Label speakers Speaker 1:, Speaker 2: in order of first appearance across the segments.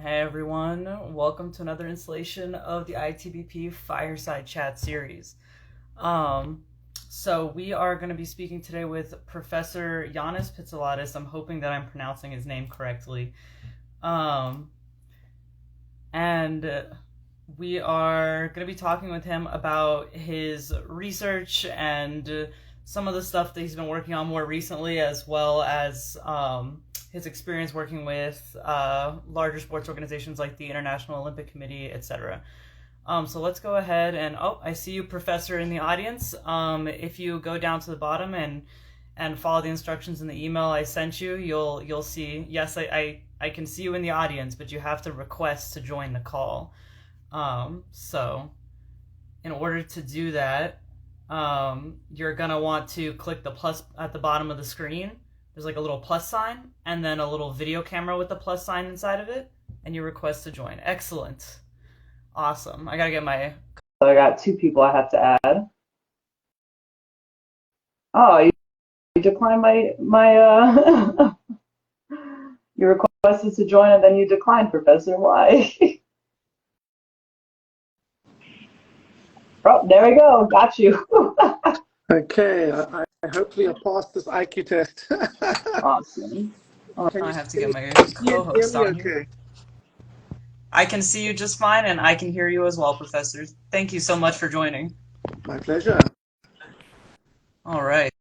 Speaker 1: Hey everyone, welcome to another installation of the ITBP Fireside Chat series. Um, so we are going to be speaking today with Professor Yannis Pitsiladis. I'm hoping that I'm pronouncing his name correctly. Um, and we are going to be talking with him about his research and some of the stuff that he's been working on more recently, as well as his experience working with larger sports organizations like the International Olympic Committee, etc. So let's go ahead and I see you, Professor, in the audience. If you go down to the bottom and follow the instructions in the email I sent you, you'll see. Yes, I can see you in the audience, but you have to request to join the call. So in order to do that, you're gonna want to click the plus at the bottom of the screen. There's like a little plus sign and then a little video camera with the plus sign inside of it, and you request to join. Excellent. Awesome. I gotta get my. So I got two people I have to add. Oh, you declined my you requested to join and then you declined, Professor. Why? Oh, there we go. Got you.
Speaker 2: Okay, I hopefully I passed this IQ test.
Speaker 1: Awesome. I have to get my
Speaker 2: hear
Speaker 1: co-host
Speaker 2: me
Speaker 1: on here.
Speaker 2: okay?
Speaker 1: I can see you just fine, and I can hear you as well, Professor. Thank you so much for joining.
Speaker 2: My pleasure.
Speaker 1: All right.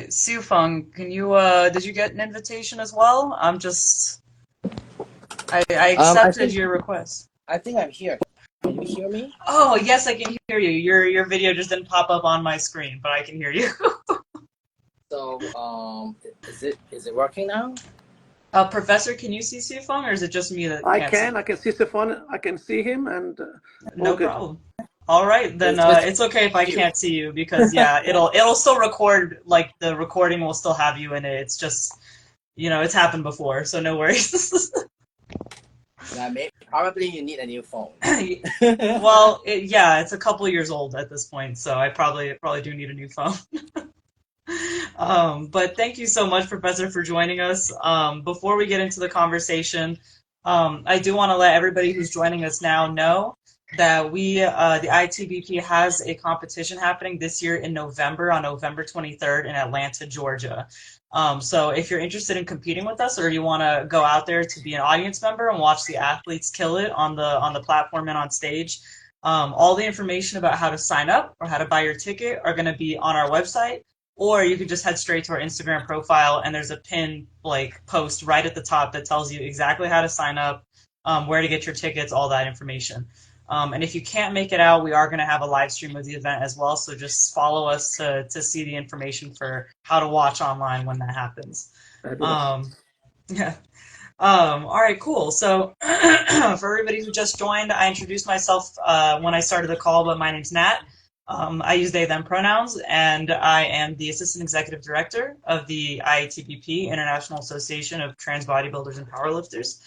Speaker 1: Siu Feng, can you did you get an invitation as well? I accepted your request.
Speaker 3: I think I'm here. Can you hear me?
Speaker 1: Oh, yes, I can hear you. Your video just didn't pop up on my screen, but I can hear you.
Speaker 3: So, is it working now?
Speaker 1: Professor, can you see Siu Feng, or is it just me that
Speaker 2: I
Speaker 1: can't
Speaker 2: can.
Speaker 1: see?
Speaker 2: I can see Stefan. I can see him, and
Speaker 1: No
Speaker 2: good.
Speaker 1: problem. All right, then it's okay if I
Speaker 3: you.
Speaker 1: can't see you because yeah, it'll still record, like the recording will still have you in it. It's just, it's happened before, so no worries.
Speaker 3: Yeah, probably you need a new phone.
Speaker 1: Well, yeah, it's a couple years old at this point, so I probably do need a new phone. But thank you so much, Professor, for joining us. Before we get into the conversation, I do want to let everybody who's joining us now know that the ITBP has a competition happening this year in November, on November 23rd in Atlanta, Georgia. So if you're interested in competing with us, or you want to go out there to be an audience member and watch the athletes kill it on the platform and on stage, all the information about how to sign up or how to buy your ticket are going to be on our website. Or you can just head straight to our Instagram profile, and there's a pin post right at the top that tells you exactly how to sign up, where to get your tickets, all that information. And if you can't make it out, we are going to have a live stream of the event as well. So just follow us to see the information for how to watch online when that happens. Yeah. All right, cool. So for everybody who just joined, I introduced myself when I started the call, but my name's Nat. I use they, them pronouns, and I am the Assistant Executive Director of the IATBP, International Association of Trans Bodybuilders and Powerlifters.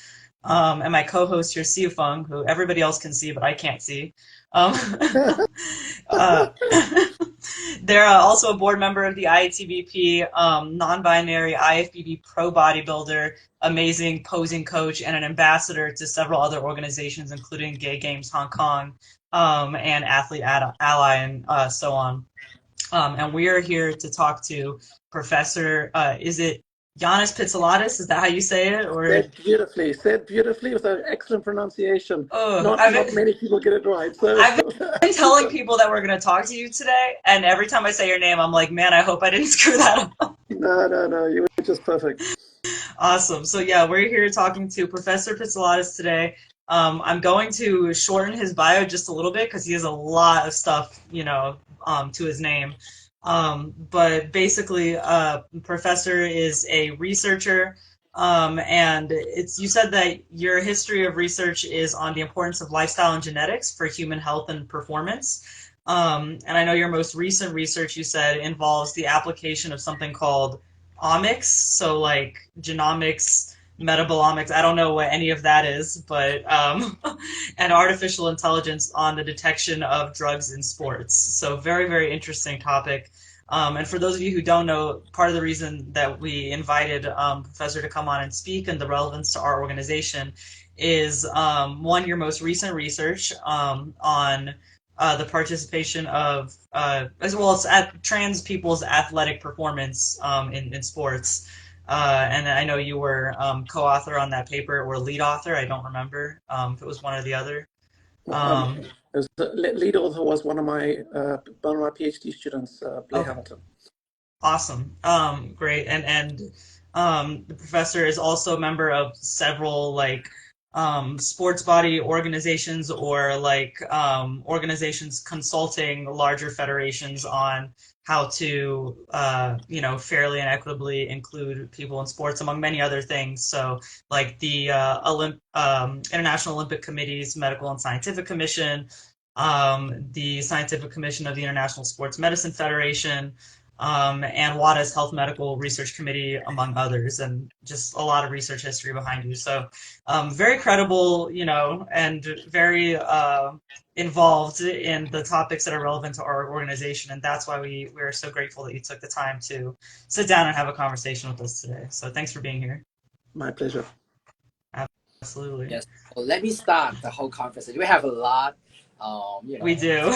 Speaker 1: And my co-host here, Siu Feng, who everybody else can see, but I can't see. They're also a board member of the IATBP, non-binary IFBB pro bodybuilder, amazing posing coach, and an ambassador to several other organizations, including Gay Games Hong Kong, and Athlete Ally, and so on. And we are here to talk to Professor, is it Yannis Pitsiladis? Is that how you say it? Or
Speaker 2: Said beautifully with an excellent pronunciation.
Speaker 1: Oh,
Speaker 2: not many people get it right. So
Speaker 1: I've been telling people that we're going to talk to you today, and every time I say your name, I'm like, man, I hope I didn't screw that up.
Speaker 2: No, you were just perfect.
Speaker 1: Awesome. So yeah, we're here talking to Professor Pitsiladis today. I'm going to shorten his bio just a little bit because he has a lot of stuff, to his name. But basically, Professor is a researcher, and you said that your history of research is on the importance of lifestyle and genetics for human health and performance. And I know your most recent research, you said, involves the application of something called omics, so like genomics, metabolomics, I don't know what any of that is, but and artificial intelligence on the detection of drugs in sports. So very, very interesting topic. And for those of you who don't know, part of the reason that we invited Professor to come on and speak and the relevance to our organization is one, your most recent research on the participation of as well as trans people's athletic performance in sports. And I know you were co-author on that paper or lead author. I don't remember if it was one or the other. Um,
Speaker 2: The lead author was one of my PhD students, Blair
Speaker 1: okay.
Speaker 2: Hamilton.
Speaker 1: Awesome. Great. And the professor is also a member of several like sports body organizations or like organizations consulting larger federations on how to fairly and equitably include people in sports, among many other things. So like the International Olympic Committee's Medical and Scientific Commission, the Scientific Commission of the International Sports Medicine Federation, and WADA's Health Medical Research Committee, among others, and just a lot of research history behind you. So very credible, and very involved in the topics that are relevant to our organization. And that's why we're so grateful that you took the time to sit down and have a conversation with us today. So thanks for being here.
Speaker 2: My pleasure.
Speaker 1: Absolutely.
Speaker 3: Yes. Well, let me start the whole conversation. We have a lot,
Speaker 1: we do.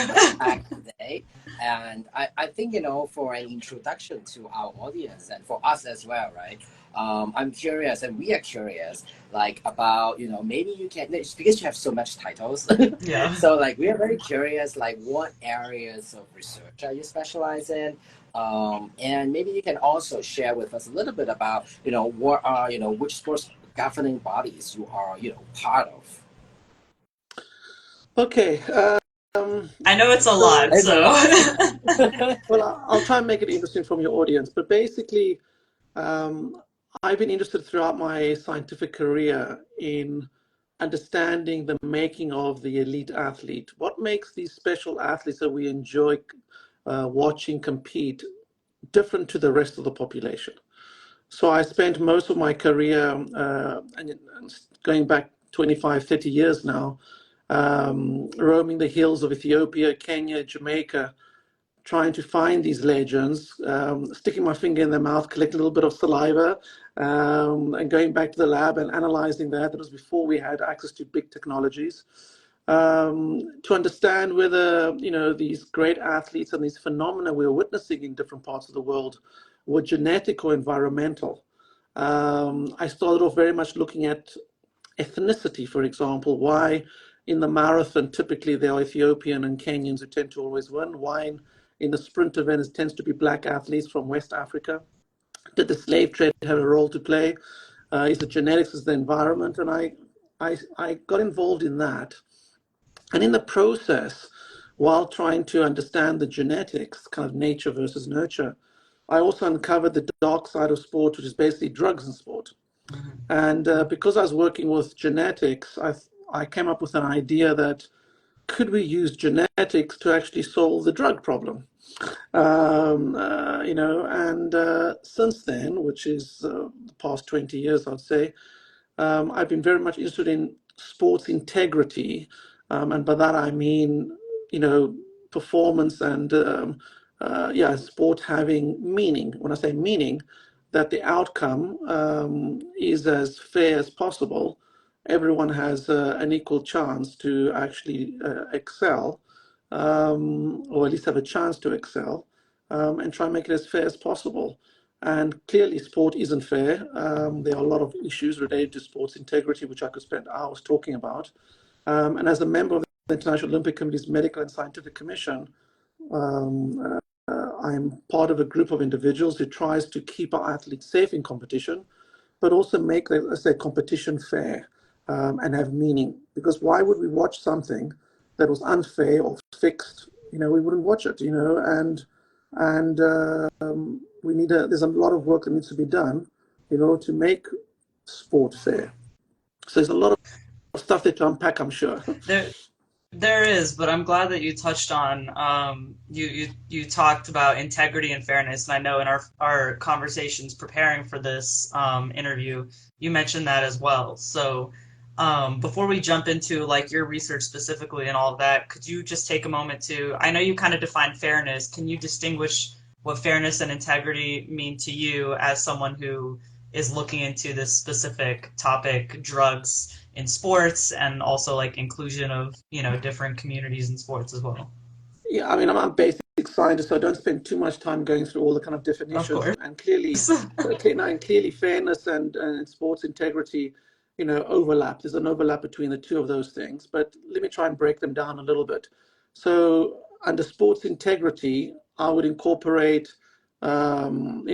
Speaker 3: today. And I think, for an introduction to our audience and for us as well, right? I'm curious and we are curious, like about, maybe you can, because you have so much titles.
Speaker 1: Yeah.
Speaker 3: So like, we are very curious, like what areas of research are you specialize in? And maybe you can also share with us a little bit about, what are, which sports governing bodies you are, part of.
Speaker 2: Okay.
Speaker 1: I know it's a lot,
Speaker 3: It's a
Speaker 1: so.
Speaker 2: Well, I'll try and make it interesting from your audience. But basically, I've been interested throughout my scientific career in understanding the making of the elite athlete. What makes these special athletes that we enjoy watching compete different to the rest of the population? So I spent most of my career, and going back 25, 30 years now, roaming the hills of Ethiopia, Kenya, Jamaica, trying to find these legends, sticking my finger in their mouth, collecting a little bit of saliva, and going back to the lab and analyzing that. That was before we had access to big technologies. To understand whether, these great athletes and these phenomena we were witnessing in different parts of the world were genetic or environmental. I started off very much looking at ethnicity, for example, why in the marathon, typically there are Ethiopian and Kenyans who tend to always win. Why in the sprint event, it tends to be black athletes from West Africa. Did the slave trade have a role to play? Is it genetics, is the environment? And I got involved in that. And in the process, while trying to understand the genetics, kind of nature versus nurture, I also uncovered the dark side of sport, which is basically drugs in sport. And because I was working with genetics, I came up with an idea that could we use genetics to actually solve the drug problem? And since then, which is the past 20 years, I'd say, I've been very much interested in sports integrity. And by that, I mean, performance and, sport having meaning. When I say meaning, that the outcome is as fair as possible. Everyone has an equal chance to actually excel, or at least have a chance to excel, and try and make it as fair as possible. And clearly, sport isn't fair. There are a lot of issues related to sports integrity, which I could spend hours talking about. And as a member of the International Olympic Committee's Medical and Scientific Commission, I'm part of a group of individuals who tries to keep our athletes safe in competition, but also make, let's say, competition fair and have meaning. Because why would we watch something that was unfair or fixed? We wouldn't watch it. And we need there's a lot of work that needs to be done in order to make sport fair. So there's a lot of stuff there to unpack, I'm sure.
Speaker 1: There is, but I'm glad that you touched on you talked about integrity and fairness, and I know in our conversations preparing for this interview, you mentioned that as well. So before we jump into like your research specifically and all of that, could you just take a moment to, I know you kind of define fairness, can you distinguish what fairness and integrity mean to you as someone who is looking into this specific topic, drugs in sports, and also like inclusion of, different communities in sports as well.
Speaker 2: Yeah, I mean, I'm a basic scientist, so I don't spend too much time going through all the kind of
Speaker 1: Of
Speaker 2: definitions,
Speaker 1: course.
Speaker 2: and clearly, and clearly fairness and sports integrity, overlap. There's an overlap between the two of those things, but let me try and break them down a little bit. So under sports integrity, I would incorporate, trying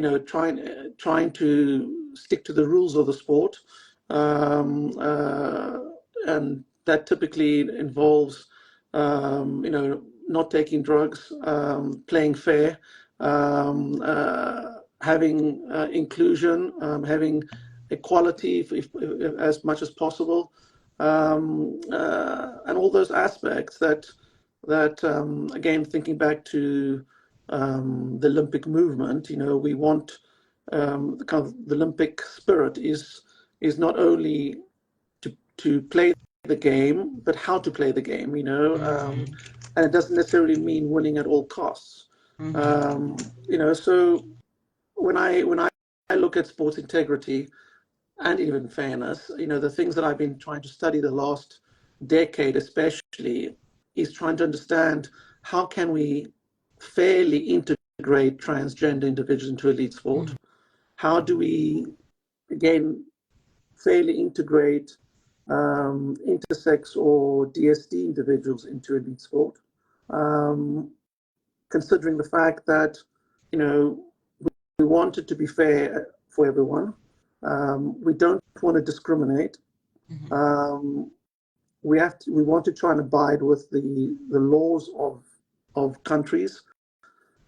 Speaker 2: to stick to the rules of the sport, um, uh, and that typically involves, not taking drugs, playing fair, having inclusion, having equality as much as possible, and all those aspects that again, thinking back to the Olympic movement, we want the kind of the Olympic spirit is not only to play the game, but how to play the game,
Speaker 1: Mm-hmm.
Speaker 2: and it doesn't necessarily mean winning at all costs.
Speaker 1: Mm-hmm.
Speaker 2: So when I look at sports integrity and even fairness, the things that I've been trying to study the last decade, especially, is trying to understand how can we fairly integrate transgender individuals into elite sport? How do we, again, fairly integrate intersex or DSD individuals into elite sport, considering the fact that you know we want it to be fair for everyone. We don't want to discriminate.
Speaker 1: Mm-hmm.
Speaker 2: We want to try and abide with the laws of countries.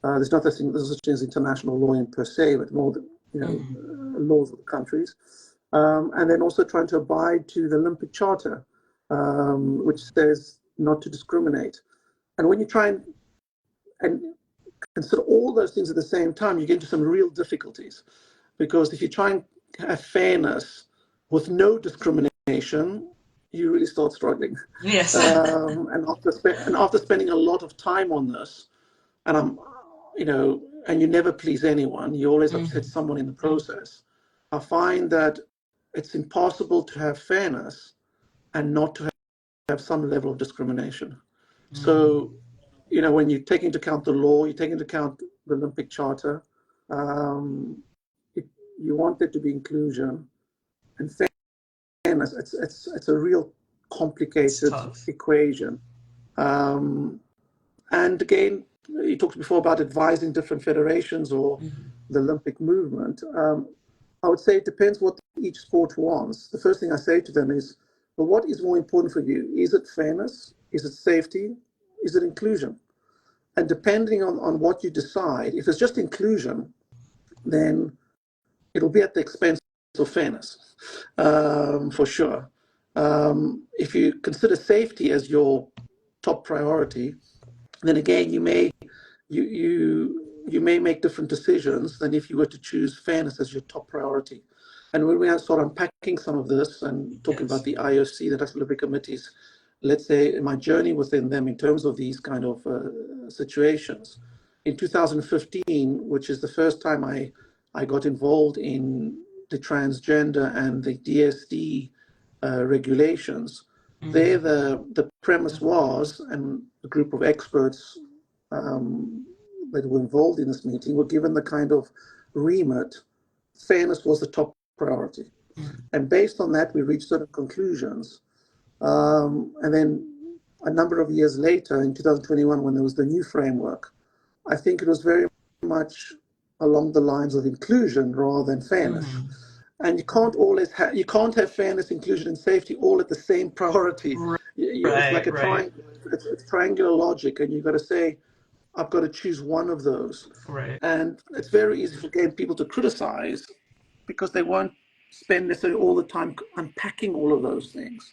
Speaker 2: There's not such thing as international law in per se, but more laws of countries. And then also trying to abide to the Olympic Charter, which says not to discriminate. And when you try and consider all those things at the same time, you get into some real difficulties. Because if you try and have fairness with no discrimination, you really start struggling.
Speaker 1: Yes.
Speaker 2: And after spending a lot of time on this, and and you never please anyone, you always upset someone in the process. I find that it's impossible to have fairness and not to have some level of discrimination. So, when you take into account the law, you take into account the Olympic Charter, you want there to be inclusion and fairness. It's a real complicated equation. And again, you talked before about advising different federations or the Olympic movement. I would say it depends what each sport wants. The first thing I say to them is, well, what is more important for you? Is it fairness? Is it safety? Is it inclusion? And depending on what you decide, if it's just inclusion, then it'll be at the expense of fairness, for sure. If you consider safety as your top priority, then again, you may make different decisions than if you were to choose fairness as your top priority. And when we start unpacking some of this and talking about the IOC, the National Olympic Committees, let's say my journey within them in terms of these kind of situations, in 2015, which is the first time I got involved in the transgender and the DSD regulations, there the premise was, and a group of experts that were involved in this meeting were given the kind of remit, fairness was the top priority. And based on that, we reached certain conclusions. And then a number of years later, in 2021, when there was the new framework, I think it was very much along the lines of inclusion rather than fairness. And you can't have fairness, inclusion, and safety all at the same priority. It's like a triangle. It's triangular logic, and you've got to say, I've got to choose one of those.
Speaker 1: Right.
Speaker 2: And it's very easy for people to criticize because they won't spend necessarily all the time unpacking all of those things.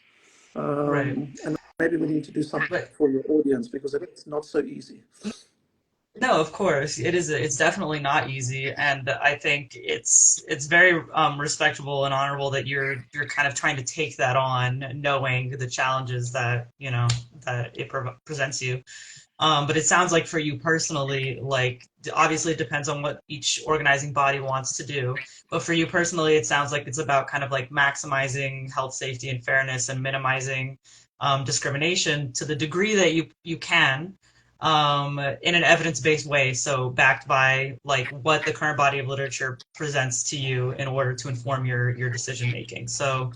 Speaker 2: And maybe we need to do something for your audience because it's not so easy.
Speaker 1: No, of course it is. It's definitely not easy, and I think it's very respectable and honorable that you're kind of trying to take that on, knowing the challenges that that it presents you. But it sounds like for you personally, like obviously it depends on what each organizing body wants to do. But for you personally, it sounds like it's about kind of like maximizing health, safety, and fairness and minimizing discrimination to the degree that you can in an evidence-based way. So backed by like what the current body of literature presents to you in order to inform your decision making. So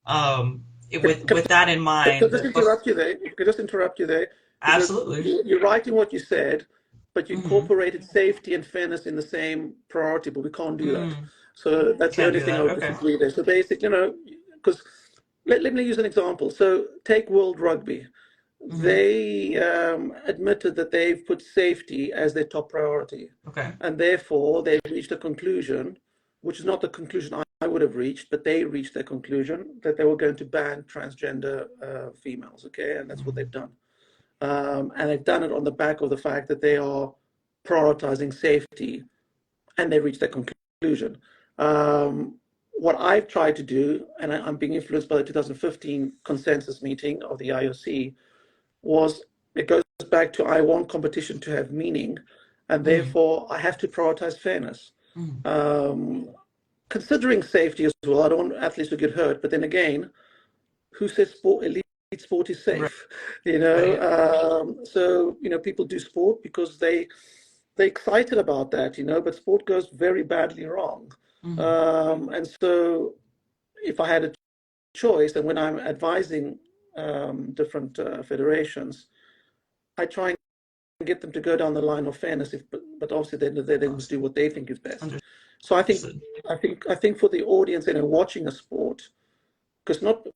Speaker 1: with that in
Speaker 2: Could I
Speaker 1: mind,
Speaker 2: just interrupt you there? Could I just interrupt you there? Because
Speaker 1: absolutely.
Speaker 2: you're right in what you said, but you
Speaker 1: Hmm.
Speaker 2: incorporated safety and fairness in the same priority, but we can't do that.
Speaker 1: Mm,
Speaker 2: So that's the
Speaker 1: can't
Speaker 2: only
Speaker 1: do
Speaker 2: thing I
Speaker 1: that.
Speaker 2: would
Speaker 1: Okay.
Speaker 2: disagree there. So basically, because let me use an example. So take World Rugby.
Speaker 1: Hmm.
Speaker 2: They admitted that they've put safety as their top priority,
Speaker 1: Okay.
Speaker 2: and therefore they've reached a conclusion, which is not the conclusion I would have reached, but they reached their conclusion that they were going to ban transgender females. Okay, and that's what they've
Speaker 1: Hmm.
Speaker 2: done, and they've done it on the back of the fact that they are prioritizing safety, and they reached their conclusion. What I've tried to do, and I'm being influenced by the 2015 consensus meeting of the IOC, was it goes back to I want competition to have meaning, and
Speaker 1: Hmm.
Speaker 2: therefore I have to prioritize fairness.
Speaker 1: Hmm.
Speaker 2: Um, Considering safety as well, I don't want athletes to get hurt, but then again, who says elite sport is
Speaker 1: Right.
Speaker 2: safe?
Speaker 1: Right.
Speaker 2: So people do sport because they're excited about that, but sport goes very badly wrong.
Speaker 1: Hmm.
Speaker 2: And so if I had a choice, and when I'm advising different federations, I try and get them to go down the line of fairness, but obviously they must do what they think is best. So
Speaker 1: Understood.
Speaker 2: I think for the audience, watching a sport, because not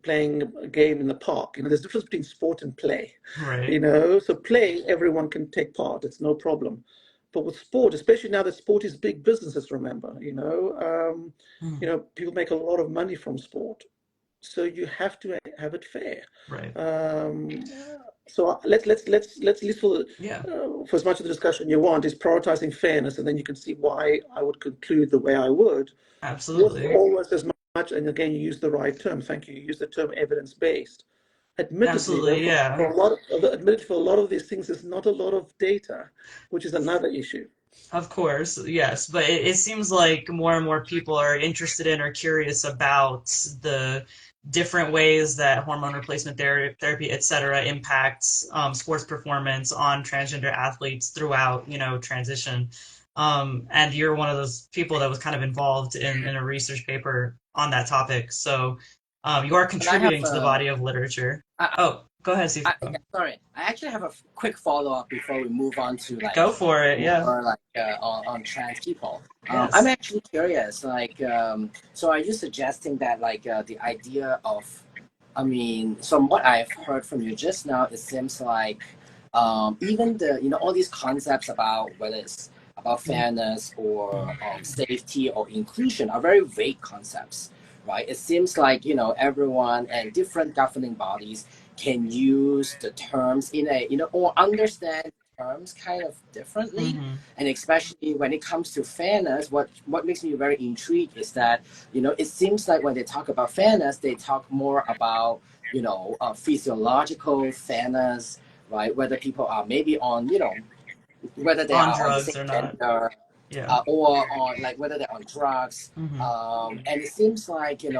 Speaker 2: playing a game in the park, there's a difference between sport and play.
Speaker 1: Right.
Speaker 2: So play, everyone can take part, it's no problem. But with sport, especially now that sport is big businesses, remember,
Speaker 1: Hmm.
Speaker 2: people make a lot of money from sport, so you have to have it fair.
Speaker 1: Right.
Speaker 2: Um, so let's at least
Speaker 1: Yeah.
Speaker 2: for as much of the discussion you want is prioritizing fairness, and then you can see why I would conclude the way I would, with
Speaker 1: Absolutely.
Speaker 2: always as much. And again, you use the right term. Thank you. You use the term evidence based. Admittedly, though,
Speaker 1: Absolutely. Yeah.
Speaker 2: for a lot of these things, there's not a lot of data, which is another issue.
Speaker 1: Of course. Yes. But it seems like more and more people are interested in or curious about the different ways that hormone replacement therapy, et cetera, impacts sports performance on transgender athletes throughout, transition. And you're one of those people that was kind of involved in a research paper on that topic. So you are
Speaker 3: And I have
Speaker 1: contributing to the body of literature. Oh, go ahead, Steve.
Speaker 3: yeah, sorry. I actually have a quick follow up before we move on to
Speaker 1: Go
Speaker 3: like
Speaker 1: for it. Yeah.
Speaker 3: more like on trans people. I'm
Speaker 1: Yes.
Speaker 3: actually curious. Like, so are you suggesting that like the idea of, I mean, from what I've heard from you just now, it seems like even the all these concepts about whether it's about fairness or safety or inclusion are very vague concepts, right? It seems like everyone and different governing bodies can use the terms in a or understand terms kind of differently,
Speaker 1: Mm-hmm.
Speaker 3: and especially when it comes to fairness, what makes me very intrigued is that it seems like when they talk about fairness, they talk more about physiological fairness, right? Whether people are maybe on whether they
Speaker 1: On
Speaker 3: are on the
Speaker 1: drugs
Speaker 3: same
Speaker 1: or not.
Speaker 3: gender,
Speaker 1: Yeah.
Speaker 3: or on like whether they're on drugs.
Speaker 1: Mm-hmm.
Speaker 3: And it seems like there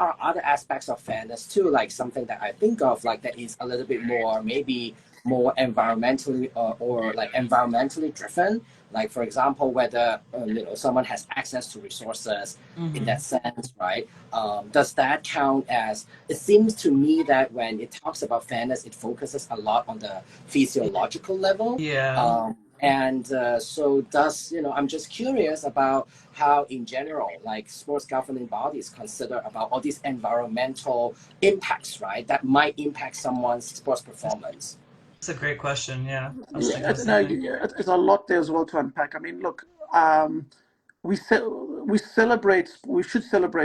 Speaker 3: are other aspects of fairness too, like something that I think of like that is a little bit more maybe more environmentally or like environmentally driven. Like for example, whether someone has access to resources in
Speaker 1: Mm-hmm.
Speaker 3: that sense, right? Does that count as? It seems to me that when it talks about fairness, it focuses a lot on the physiological level.
Speaker 1: Yeah.
Speaker 3: And so does, I'm just curious about how in general, like sports governing bodies consider about all these environmental impacts, right? That might impact someone's sports performance.
Speaker 1: That's a great question. Yeah. I was thinking
Speaker 2: Yeah,
Speaker 1: the same
Speaker 2: no,
Speaker 1: thing.
Speaker 2: there's a lot there as well to unpack. I mean, look, we should celebrate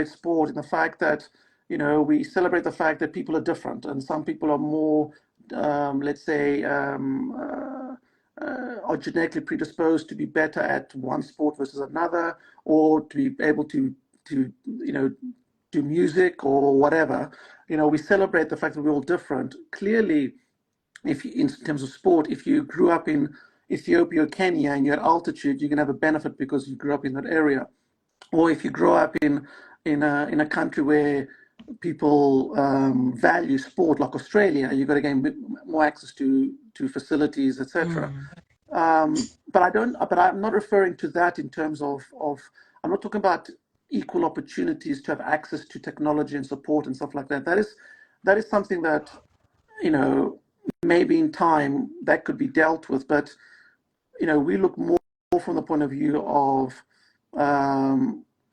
Speaker 2: sport in the fact that we celebrate the fact that people are different, and some people are more, let's say, are genetically predisposed to be better at one sport versus another, or to be able to do music or whatever. We celebrate the fact that we're all different. Clearly, if you, in terms of sport, if you grew up in Ethiopia or Kenya and you're at altitude, you can have a benefit because you grew up in that area. Or if you grow up in a country where people value sport, like Australia, you've got to gain more access to facilities, etc.
Speaker 1: Mm.
Speaker 2: But I don't. But I'm not referring to that in terms of. I'm not talking about equal opportunities to have access to technology and support and stuff like that. That is something that, you know, maybe in time that could be dealt with. But we look more from the point of view of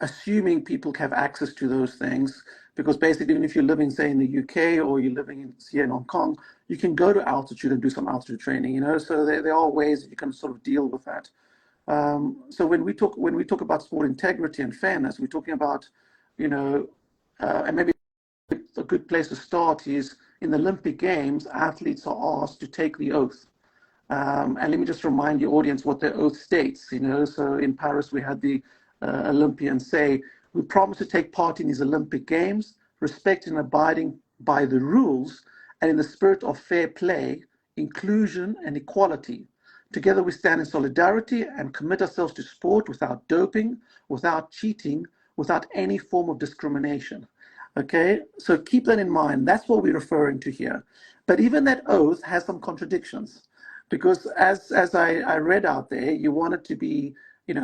Speaker 2: assuming people have access to those things, because basically, even if you're living, say, in the UK or you're living here in Hong Kong, you can go to altitude and do some altitude training. So there are ways that you can sort of deal with that. So when we talk about sport integrity and fairness, we're talking about, and maybe a good place to start is in the Olympic Games, athletes are asked to take the oath. And let me just remind the audience what the oath states. So in Paris, we had the Olympians say, "We promise to take part in these Olympic Games, respecting and abiding by the rules, and in the spirit of fair play, inclusion, and equality. Together we stand in solidarity and commit ourselves to sport without doping, without cheating, without any form of discrimination." Okay, so keep that in mind. That's what we're referring to here. But even that oath has some contradictions, because as I read out there, you want it to be, you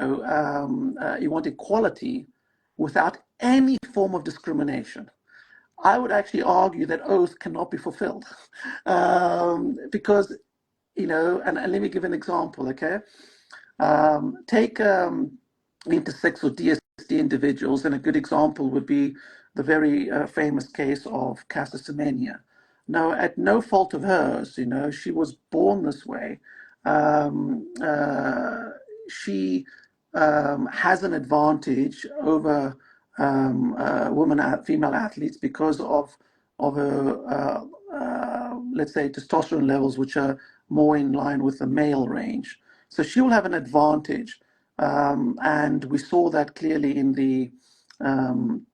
Speaker 2: want equality without any form of discrimination. I would actually argue that oath cannot be fulfilled, because, and let me give an example, okay? Take intersex or DSD individuals, and a good example would be the very famous case of Caster Semenya. Now, at no fault of hers, she was born this way. She has an advantage over female athletes because of her, let's say, testosterone levels, which are more in line with the male range. So she will have an advantage. And we saw that clearly in the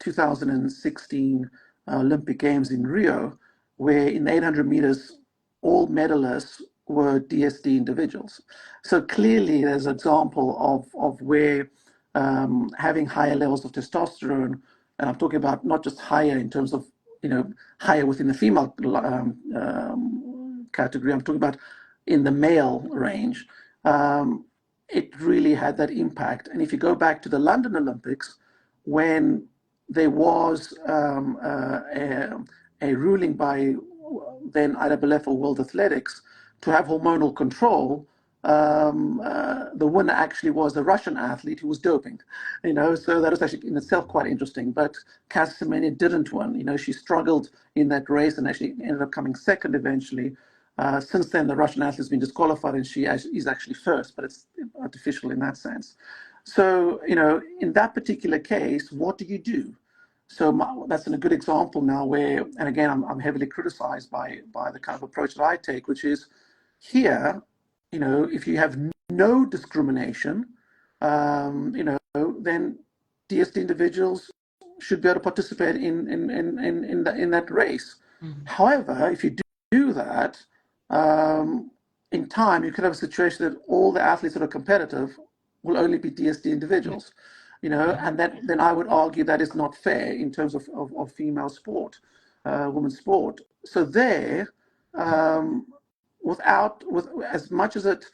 Speaker 2: 2016 Olympic Games in Rio, where in 800 meters, all medalists were DSD individuals. So clearly there's an example of where having higher levels of testosterone, and I'm talking about not just higher in terms of, higher within the female category, I'm talking about in the male range, it really had that impact. And if you go back to the London Olympics, when there was a ruling by then IAAF or World Athletics to have hormonal control, the winner actually was a Russian athlete who was doping, so that was actually in itself quite interesting. But Caster Semenya didn't win. She struggled in that race and actually ended up coming second eventually. Since then, the Russian athlete has been disqualified, and she is actually first, but it's artificial in that sense. So, in that particular case, what do you do? So that's a good example now where, and again, I'm heavily criticized by the kind of approach that I take, which is here, if you have no discrimination, then DSD individuals should be able to participate in that race.
Speaker 1: Mm-hmm.
Speaker 2: However, if you do that, in time, you could have a situation that all the athletes that are competitive will only be DSD individuals, and then I would argue that is not fair in terms of female sport, women's sport. So there, with as much as it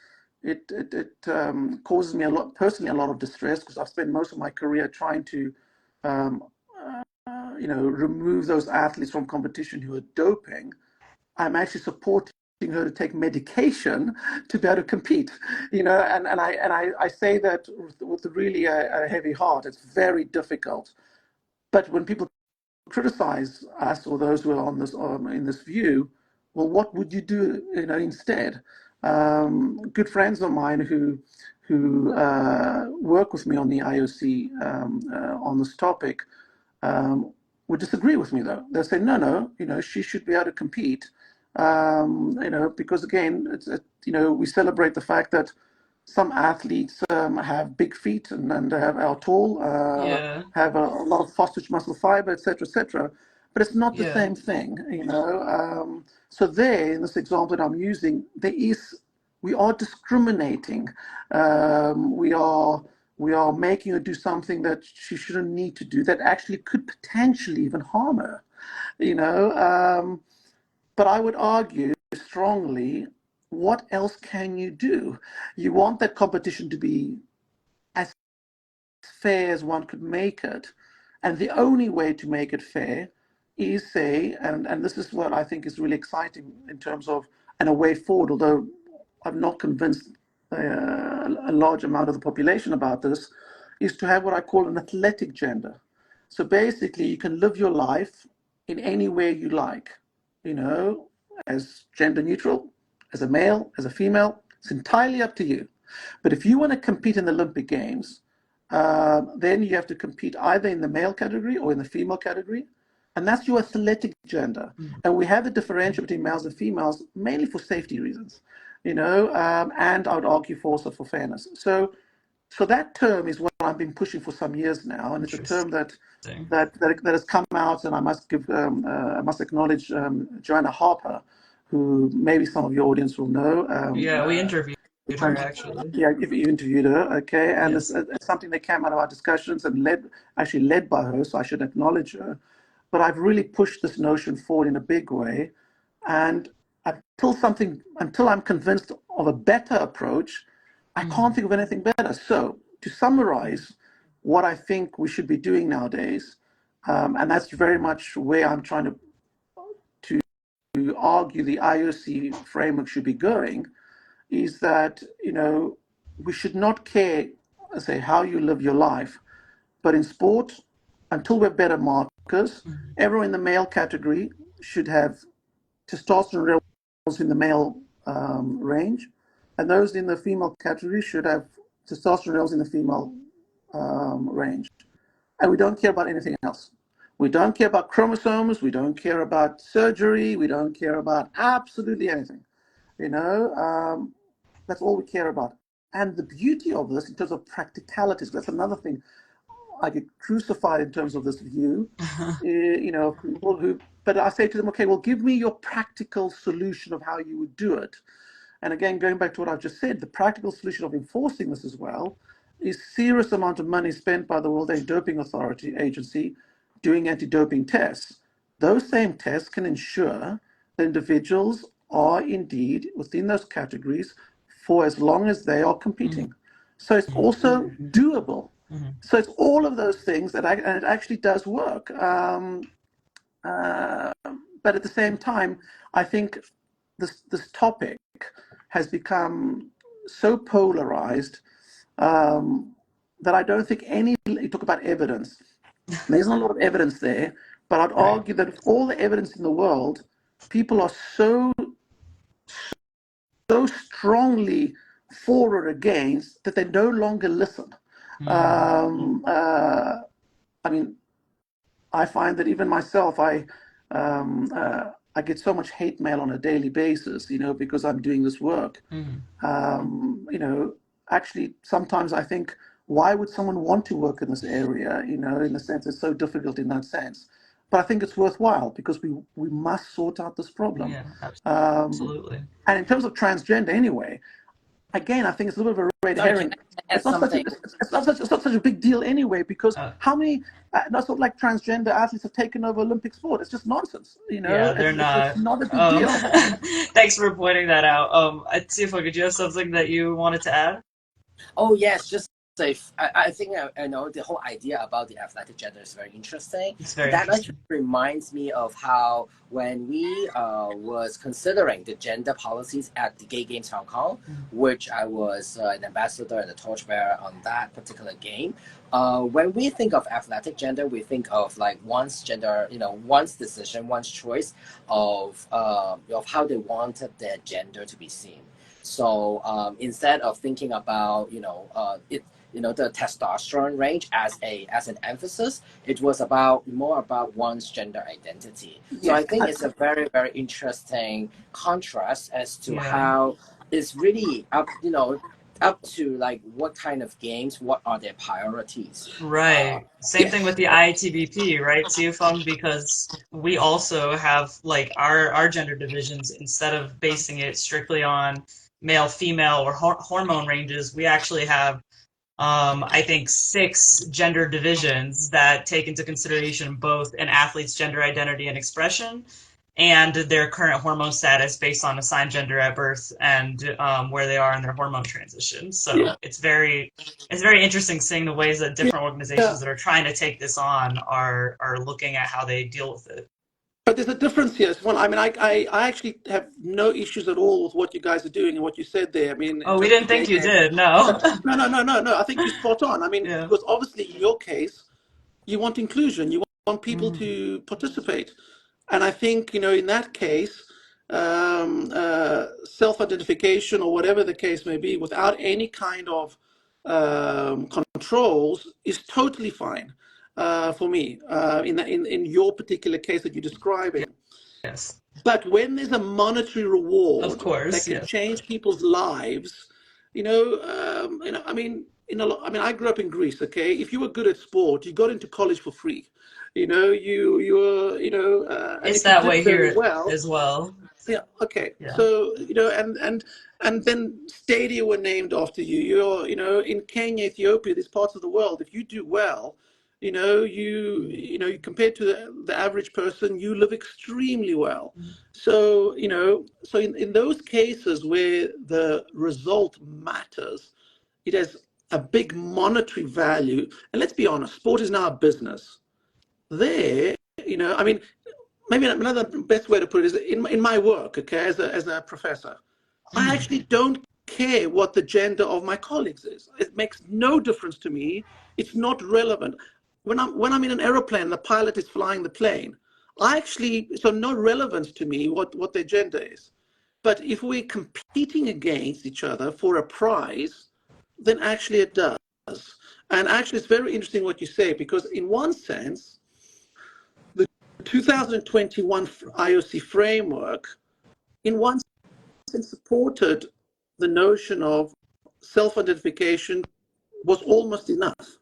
Speaker 2: causes me personally a lot of distress, because I've spent most of my career trying to remove those athletes from competition who are doping. I'm actually supporting her to take medication to be able to compete, and I say that with really a heavy heart. It's very difficult. But when people criticize us or those who are on this in this view, well, what would you do, instead? Good friends of mine who work with me on the IOC on this topic would disagree with me, though. They'll say, no, she should be able to compete. Because again, we celebrate the fact that some athletes have big feet and are tall,
Speaker 1: Yeah.
Speaker 2: have a lot of fast-twitch muscle fiber, etc., etc. but it's not the
Speaker 1: Yeah.
Speaker 2: same thing, you know. So there, in this example that I'm using, we are discriminating. We are making her do something that she shouldn't need to do, that actually could potentially even harm her, you know. But I would argue strongly, what else can you do? You want that competition to be as fair as one could make it. And the only way to make it fair is say, and this is what I think is really exciting in terms of, and a way forward, although I'm not convinced a large amount of the population about this, is to have what I call an athletic gender. So basically, you can live your life in any way you like, you know, as gender neutral, as a male, as a female. It's entirely up to you. But if you want to compete in the Olympic Games, then you have to compete either in the male category or in the female category. And that's your athletic gender. And we have the differential between males and females mainly for safety reasons, you know, and I would argue for also for fairness. So that term is what I've been pushing for some years now, and it's a term that has come out, and I must acknowledge Joanna Harper, who maybe some of your audience will know.
Speaker 1: Yeah, we interviewed her actually.
Speaker 2: Yeah, if you interviewed her, okay, and
Speaker 1: Yes.
Speaker 2: it's something that came out of our discussions and led by her, so I should acknowledge her. But I've really pushed this notion forward in a big way, and until I'm convinced of a better approach, I can't think of anything better. So to summarize what I think we should be doing nowadays, and that's very much where I'm trying to argue the IOC framework should be going, is that, you know, we should not care, say, how you live your life, but in sport, until we're better markers, everyone in the male category should have testosterone levels in the male range, and those in the female category should have testosterone levels in the female range. And we don't care about anything else. We don't care about chromosomes. We don't care about surgery. We don't care about absolutely anything. You know, that's all we care about. And the beauty of this, in terms of practicalities, that's another thing. I get crucified in terms of this view, you know, people who, but I say to them, okay, well, give me your practical solution of how you would do it. And again, going back to what I've just said, the practical solution of enforcing this as well is serious amount of money spent by the World Anti-Doping Agency doing anti-doping tests. Those same tests can ensure that individuals are indeed within those categories for as long as they are competing. So it's also doable. So it's all of those things and it actually does work. But at the same time, I think this topic has become so polarized that I don't think you talk about evidence. There's not a lot of evidence there, but I'd argue that with all the evidence in the world, people are so strongly for or against that they no longer listen. I mean, I find that even myself, I get so much hate mail on a daily basis, you know, because I'm doing this work. You know, actually, sometimes I think, why would someone want to work in this area? You know, in the sense it's so difficult in that sense. But I think it's worthwhile because we must sort out this problem.
Speaker 1: Yeah, absolutely.
Speaker 2: And in terms of transgender, anyway, again, I think it's a little bit of a red herring. It's not such a big deal anyway, because how many, that's not like transgender athletes have taken over Olympic sport. It's just nonsense, you know?
Speaker 1: Yeah, they're not.
Speaker 2: It's not a big deal.
Speaker 1: Thanks for pointing that out. Tifo, did you have something that you wanted to add?
Speaker 3: Oh, yes, just I think I know the whole idea about the athletic gender is very interesting. That actually reminds me of how when we was considering the gender policies at the Gay Games Hong Kong, which I was an ambassador and a torchbearer on that particular game. When we think of athletic gender, we think of like one's gender, you know, one's decision, one's choice of how they wanted their gender to be seen. So instead of thinking about the testosterone range as an emphasis, it was more about one's gender identity. So I think it's a very, very interesting contrast as to how it's really up to like what kind of games, what are their priorities?
Speaker 1: Right. Same thing with
Speaker 2: Yes.
Speaker 1: the ITBP, right, Siofeng, because we also have like our gender divisions, instead of basing it strictly on male, female, or hormone ranges, we actually have I think 6 gender divisions that take into consideration both an athlete's gender identity and expression and their current hormone status based on assigned gender at birth and where they are in their hormone transition. So
Speaker 2: Yeah.
Speaker 1: it's very interesting seeing the ways that different
Speaker 2: Yeah.
Speaker 1: organizations that are trying to take this on are looking at how they deal with it.
Speaker 2: But there's a difference here as well. I mean, I actually have no issues at all with what you guys are doing and what you said there. I mean, in
Speaker 1: Oh, we
Speaker 2: terms of
Speaker 1: didn't
Speaker 2: the
Speaker 1: think you
Speaker 2: game.
Speaker 1: did. No.
Speaker 2: No. I think you're spot on. I mean,
Speaker 1: Yeah.
Speaker 2: because obviously in your case, you want inclusion, you want people
Speaker 1: Mhm.
Speaker 2: to participate. And I think, in that case, self-identification or whatever the case may be, without any kind of controls is totally fine for me in your particular case that you're describing.
Speaker 1: Yes.
Speaker 2: But when there's a monetary
Speaker 1: Of
Speaker 2: reward that
Speaker 1: course.
Speaker 2: can
Speaker 1: Yes.
Speaker 2: change people's lives, I mean, I grew up in Greece. Okay, if you were good at sport, you got into college for free. And
Speaker 1: It's
Speaker 2: if you
Speaker 1: that
Speaker 2: did
Speaker 1: way
Speaker 2: very
Speaker 1: here
Speaker 2: well,
Speaker 1: as well.
Speaker 2: yeah, okay.
Speaker 1: Yeah.
Speaker 2: So, and then stadia were named after you. In Kenya, Ethiopia, these parts of the world, if you do well, compared to the average person, you live extremely well. So, in those cases where the result matters, it has a big monetary value. And let's be honest, sport is now a business. There, I mean, maybe another best way to put it is in my work, okay, as a professor, I
Speaker 1: Mhm.
Speaker 2: actually don't care what the gender of my colleagues is. It makes no difference to me. It's not relevant. When I'm in an aeroplane, the pilot is flying the plane. So no relevance to me what their gender is. But if we're competing against each other for a prize, then actually it does. And actually, it's very interesting what you say, because in one sense, the 2021 IOC framework, in one sense, supported the notion of self-identification was almost enough.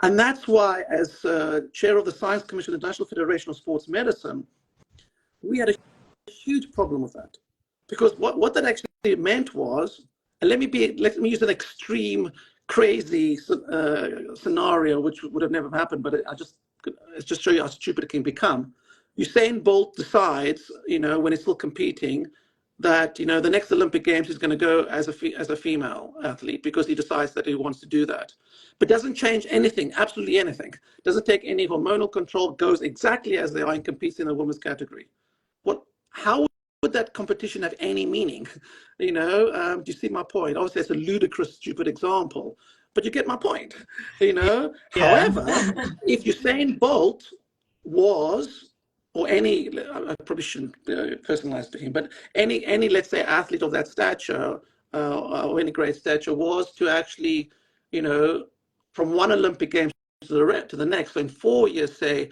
Speaker 2: And that's why, as chair of the Science Commission of the National Federation of Sports Medicine, we had a huge problem with that. Because what that actually meant was, and let me use an extreme, crazy scenario, which would have never happened, but it's just show you how stupid it can become. Usain Bolt decides, when he's still competing, that the next Olympic Games is going to go as a female athlete because he decides that he wants to do that, but doesn't change anything, absolutely anything. Doesn't take any hormonal control, goes exactly as they are and competes in the women's category. How would that competition have any meaning? Do you see my point? Obviously, it's a ludicrous, stupid example, but you get my point.
Speaker 1: Yeah.
Speaker 2: However, if Usain Bolt was, or any, I probably shouldn't personalize to him, but any, let's say, athlete of that stature or any great stature was to actually, from one Olympic Games to the next, so in 4 years, say,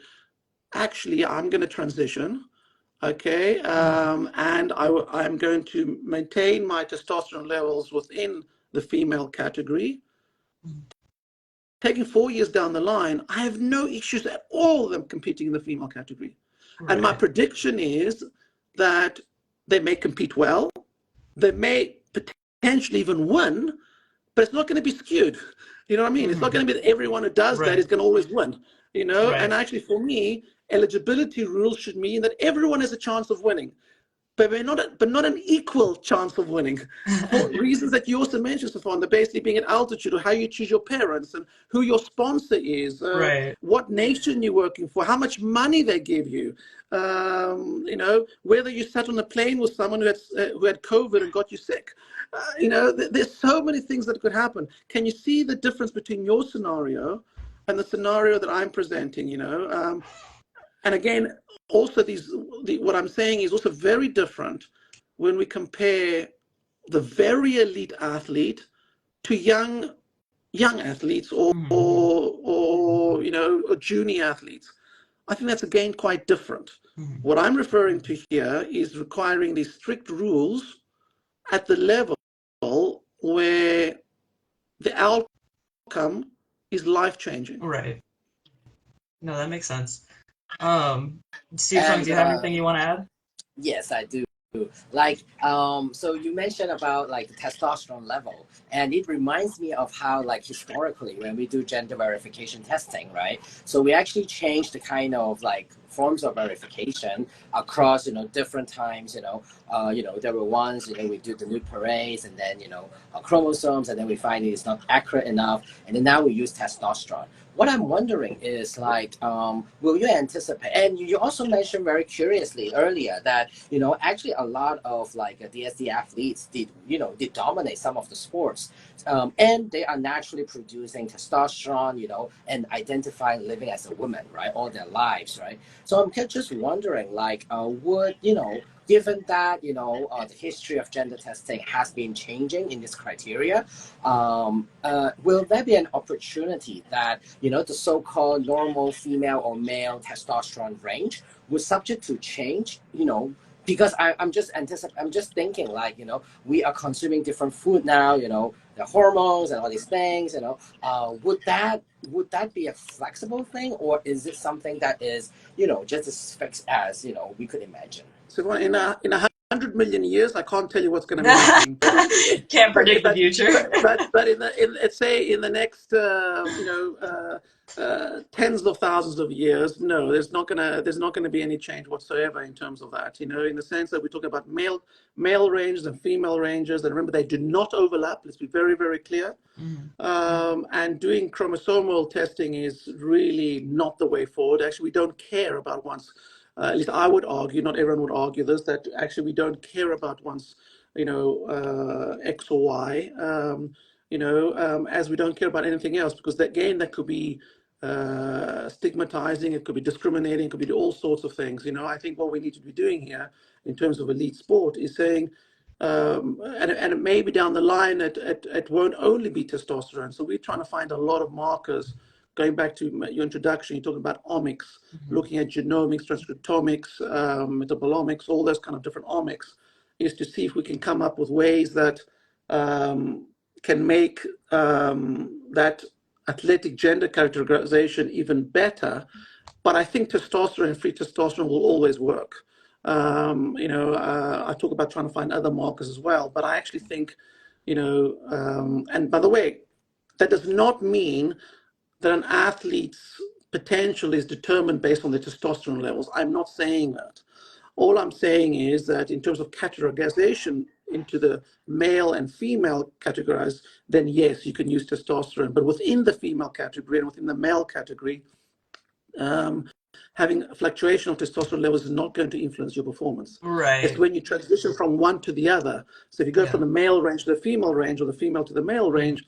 Speaker 2: actually, I'm going to transition. Okay, and I'm going to maintain my testosterone levels within the female category. Taking 4 years down the line, I have no issues at all with them competing in the female category. And my
Speaker 1: Right.
Speaker 2: prediction is that they may compete well, they may potentially even win, but it's not going to be skewed. You know what I mean? It's not
Speaker 1: Mhm.
Speaker 2: going to be that everyone who does that
Speaker 1: Right.
Speaker 2: is going to always win. And
Speaker 1: Right.
Speaker 2: actually, for me, eligibility rules should mean that everyone has a chance of winning, but not an equal chance of winning, for reasons that you also mentioned, Stefan, the basically being at altitude, or how you choose your parents, and who your sponsor is,
Speaker 1: Right.
Speaker 2: what nation you're working for, how much money they give you, whether you sat on a plane with someone who had COVID and got you sick. There's so many things that could happen. Can you see the difference between your scenario and the scenario that I'm presenting? And again, also what I'm saying is also very different when we compare the very elite athlete to young athletes
Speaker 1: Mhm.
Speaker 2: or junior athletes. I think that's again quite different.
Speaker 1: Mhm.
Speaker 2: What I'm referring to here is requiring these strict rules at the level where the outcome is life-changing.
Speaker 1: Right. No, that makes sense. Steve, do
Speaker 3: And
Speaker 1: you have anything you want to add?
Speaker 3: yes, I do. Like, so you mentioned about like the testosterone level, and it reminds me of how, like, historically, when we do gender verification testing, right? So we actually changed the kind of like forms of verification across, different times. There were ones, we do the nude parades, and then chromosomes, and then we find it's not accurate enough, and then now we use testosterone. What I'm wondering is, like, will you anticipate? And you also mentioned very curiously earlier that actually a lot of like DSD athletes did dominate some of the sports, and they are naturally producing testosterone, and identifying living as a woman, right, all their lives, right? So I'm just wondering, like, would given that the history of gender testing has been changing in this criteria, will there be an opportunity that the so-called normal female or male testosterone range was subject to change? Because I'm just thinking, like, we are consuming different food now, the hormones and all these things, would that be a flexible thing, or is it something that is just as fixed as we could imagine?
Speaker 2: So in 100 million years, I can't tell you what's going to be happening.
Speaker 1: Can't predict the future.
Speaker 2: but let's say in the next tens of thousands of years, no, there's not gonna be any change whatsoever in terms of that. In the sense that we talk about male ranges and female ranges, and remember, they do not overlap. Let's be very, very clear. And doing chromosomal testing is really not the way forward. Actually, we don't care about one's, at least I would argue, not everyone would argue this, that actually we don't care about one's, X or Y, as we don't care about anything else, because again, that could be stigmatizing, it could be discriminating, it could be all sorts of things. I think what we need to be doing here in terms of elite sport is saying, and maybe down the line, it won't only be testosterone. So we're trying to find a lot of markers. Going back to your introduction, you're talking about omics, looking at genomics, transcriptomics, metabolomics, all those kind of different omics, is to see if we can come up with ways that can make that athletic gender characterization even better. But I think testosterone, free testosterone, will always work. I talk about trying to find other markers as well, but I actually think, and by the way, that does not mean that an athlete's potential is determined based on their testosterone levels. I'm not saying that. All I'm saying is that in terms of categorization into the male and female categorized, then yes, you can use testosterone. But within the female category and within the male category, having a fluctuation of testosterone levels is not going to influence your performance.
Speaker 1: Right.
Speaker 2: It's when you transition from one to the other. So if you go from the male range to the female range, or the female to the male range,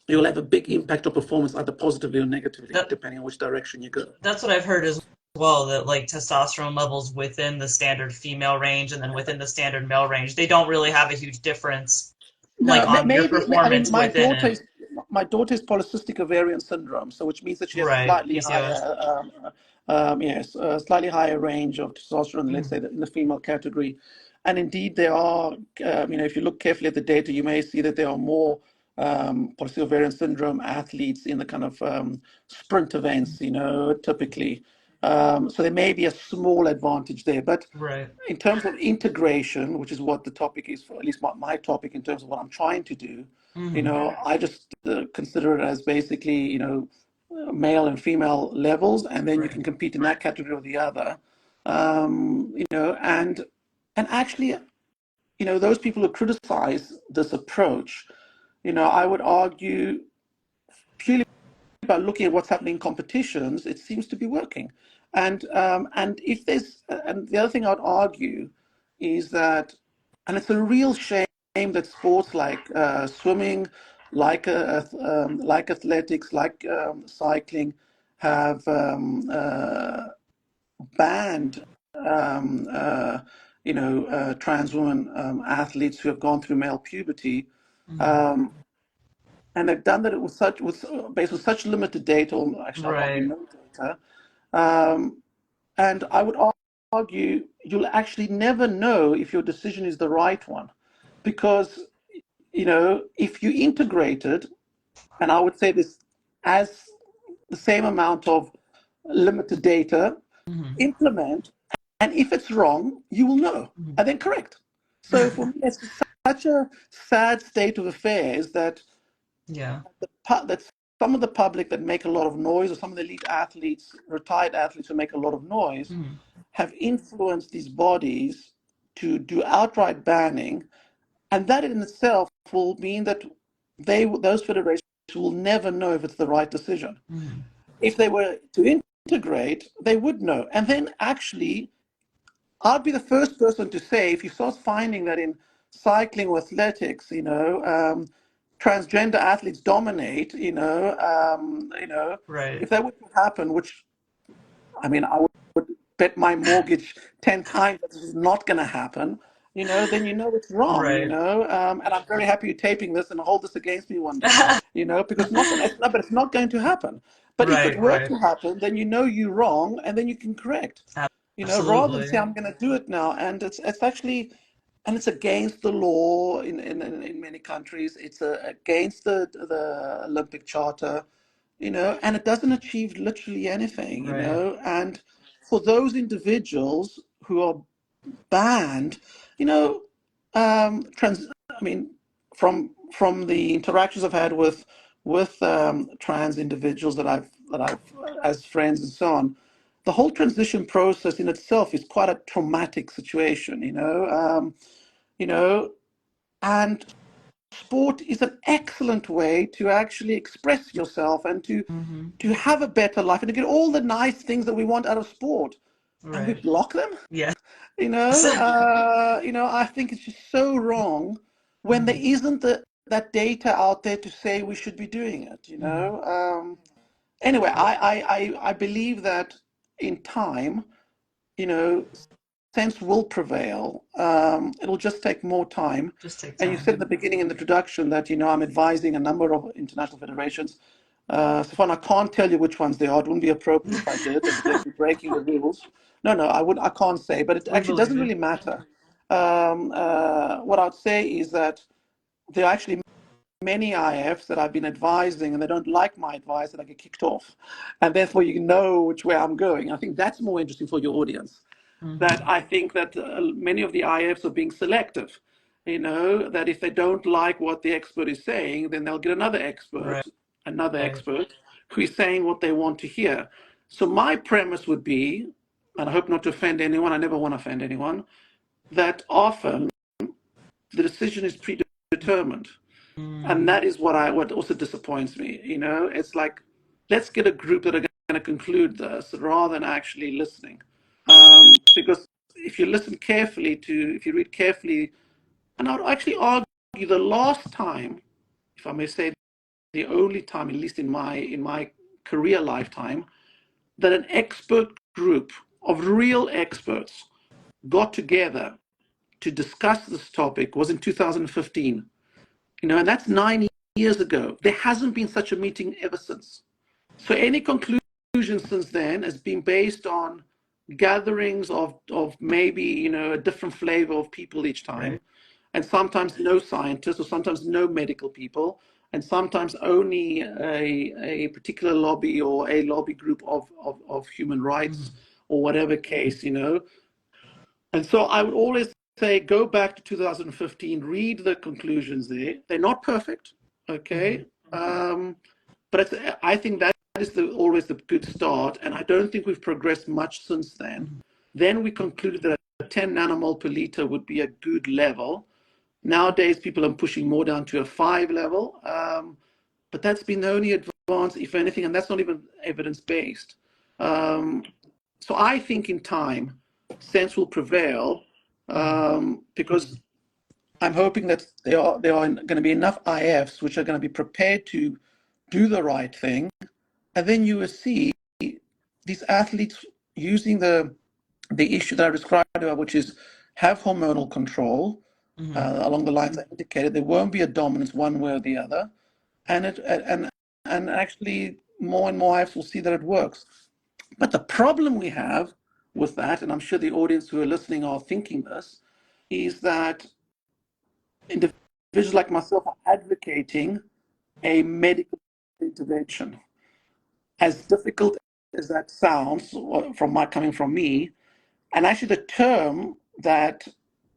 Speaker 2: you'll have a big impact on performance, either positively or negatively, depending on which direction you go.
Speaker 1: That's what I've heard as well, that like testosterone levels within the standard female range and then within the standard male range, they don't really have a huge difference, like, on your performance within it.
Speaker 2: My daughter's polycystic ovarian syndrome, so which means that she has a slightly higher, slightly higher range of testosterone, let's say, in the female category. And indeed, there are, if you look carefully at the data, you may see that there are more polycystic ovarian syndrome athletes in the kind of sprint events, typically. So there may be a small advantage there, but in terms of integration, which is what the topic is, for at least my topic in terms of what I'm trying to do, I just consider it as basically, male and female levels, and then you can compete in that category or the other, and actually, those people who criticize this approach, I would argue purely by looking at what's happening in competitions, it seems to be working. And if there's, and the other thing I'd argue is that, and it's a real shame that sports like swimming, like athletics, like cycling, have banned trans women athletes who have gone through male puberty. And they've done that based on such limited data, or actually no data. And I would argue you'll actually never know if your decision is the right one, because if you integrated, and I would say this as the same amount of limited data, implement, and if it's wrong, you will know, and then correct. So for me, it's such a sad state of affairs that that some of the public that make a lot of noise, or some of the elite athletes, retired athletes who make a lot of noise, have influenced these bodies to do outright banning, and that in itself will mean that those federations will never know if it's the right decision. If they were to integrate, they would know. And then actually, I'd be the first person to say, if you start finding that in cycling or athletics, transgender athletes dominate, if that would happen, which, I mean, I would bet my mortgage 10 times that this is not going to happen, then it's wrong, and I'm very happy you're taping this and hold this against me one day, because but it's not going to happen. But if it were to happen, then you're wrong, and then you can correct. Rather than say I'm going to do it now, and it's actually, and it's against the law in many countries. It's against the Olympic Charter, and it doesn't achieve literally anything, And for those individuals who are banned, I mean, from the interactions I've had with trans individuals that I've as friends and so on, the whole transition process in itself is quite a traumatic situation, and sport is an excellent way to actually express yourself and to have a better life and to get all the nice things that we want out of sport, and we block them. I think it's just so wrong when there isn't that data out there to say we should be doing it. Anyway, I believe that in time, sense will prevail. It'll just take more time. And you said at the beginning in the introduction that, I'm advising a number of international federations. Stefan, I can't tell you which ones they are. It wouldn't be appropriate if I did. They'd be breaking the rules. No, I can't say, but it actually doesn't really matter. What I'd say is that there are actually many IFs that I've been advising and they don't like my advice and I get kicked off. And therefore you know which way I'm going. I think that's more interesting for your audience. That I think that many of the IFs are being selective, that if they don't like what the expert is saying, then they'll get another expert who is saying what they want to hear. So my premise would be, and I hope not to offend anyone, I never want to offend anyone, that often the decision is predetermined. And that is what also disappoints me. It's like, let's get a group that are going to conclude this rather than actually listening. Because if you read carefully, and I would actually argue the last time, if I may say, the only time, at least in my career lifetime, that an expert group of real experts got together to discuss this topic was in 2015. And that's 9 years ago. There hasn't been such a meeting ever since. So any conclusion since then has been based on gatherings of maybe, a different flavor of people each time. And sometimes no scientists, or sometimes no medical people, and sometimes only a particular lobby or a lobby group of human rights or whatever case, And so I would always say, go back to 2015, read the conclusions there. They're not perfect, okay? But I think that is always the good start, and I don't think we've progressed much since then. Then we concluded that 10 nanomole per liter would be a good level. Nowadays, people are pushing more down to a 5 level, but that's been the only advance, if anything, and that's not even evidence-based. So I think in time, sense will prevail, because I'm hoping that there are going to be enough IFs which are going to be prepared to do the right thing, and then you will see these athletes using the issue that I described, which is have hormonal control along the lines I indicated. There won't be a dominance one way or the other, and actually more and more IFs will see that it works. But the problem we have with that, and I'm sure the audience who are listening are thinking this, is that individuals like myself are advocating a medical intervention. As difficult as that sounds coming from me, and actually the term that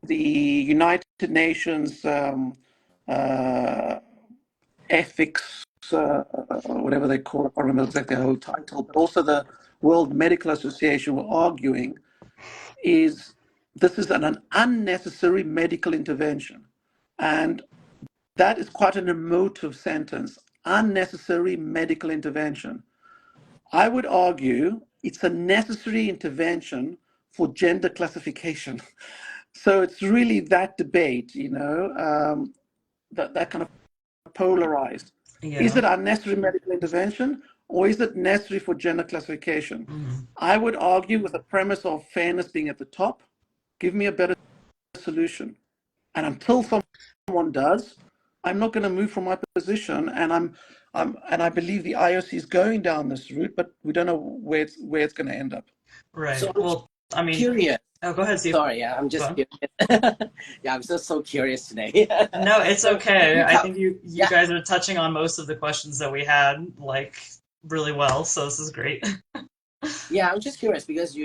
Speaker 2: the United Nations ethics, whatever they call it, I don't remember exactly the whole title, but also the World Medical Association were arguing is this is an unnecessary medical intervention. And that is quite an emotive sentence, unnecessary medical intervention. I would argue it's a necessary intervention for gender classification. So it's really that debate, that kind of polarized.
Speaker 1: Yeah.
Speaker 2: Is it unnecessary medical intervention or is it necessary for gender classification? I would argue with the premise of fairness being at the top, give me a better solution. And until someone does, I'm not going to move from my position. And I believe the IOC is going down this route, but we don't know where it's going to end up.
Speaker 1: Right.
Speaker 3: So
Speaker 1: well, I mean,
Speaker 3: curious.
Speaker 1: Oh, go ahead, Steve.
Speaker 3: Sorry, yeah, I'm just curious. Yeah, I'm just so curious today.
Speaker 1: No, it's okay. I think you
Speaker 3: Yeah.
Speaker 1: guys are touching on most of the questions that we had, like, really well. So this is great.
Speaker 3: Yeah, I'm just curious because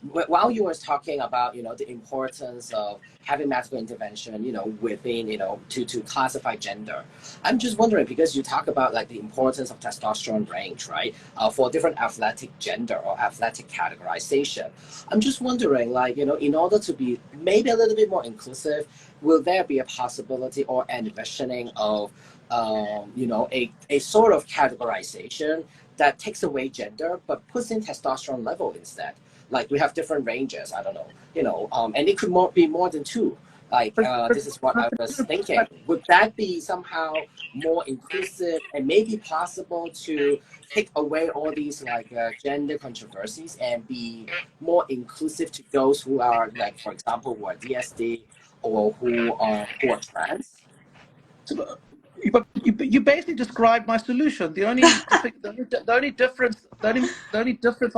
Speaker 3: while you were talking about the importance of having medical intervention within to classify gender, I'm just wondering because you talk about like the importance of testosterone range, right, for different athletic gender or athletic categorization. I'm just wondering, like, in order to be maybe a little bit more inclusive, will there be a possibility or envisioning of a sort of categorization that takes away gender but puts in testosterone level instead? Like we have different ranges, I don't know, and it could be more than two. Like this is what I was thinking. Would that be somehow more inclusive and maybe possible to take away all these like gender controversies and be more inclusive to those who are like, for example, who are DSD or who are trans?
Speaker 2: But you basically described my solution. The only difference I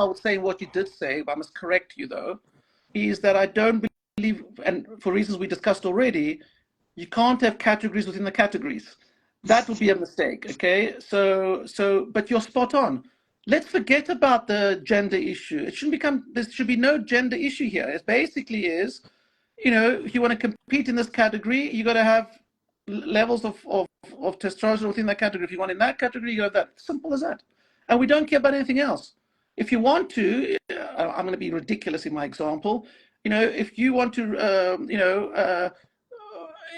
Speaker 2: would say in what you did say, but I must correct you though, is that I don't believe, and for reasons we discussed already, you can't have categories within the categories. That would be a mistake. Okay, but you're spot on. Let's forget about the gender issue. There should be no gender issue here. It basically is, if you want to compete in this category, you got to have levels of testosterone within that category. If you want in that category, you have that. Simple as that. And we don't care about anything else. If you want to, I'm going to be ridiculous in my example. If you want to,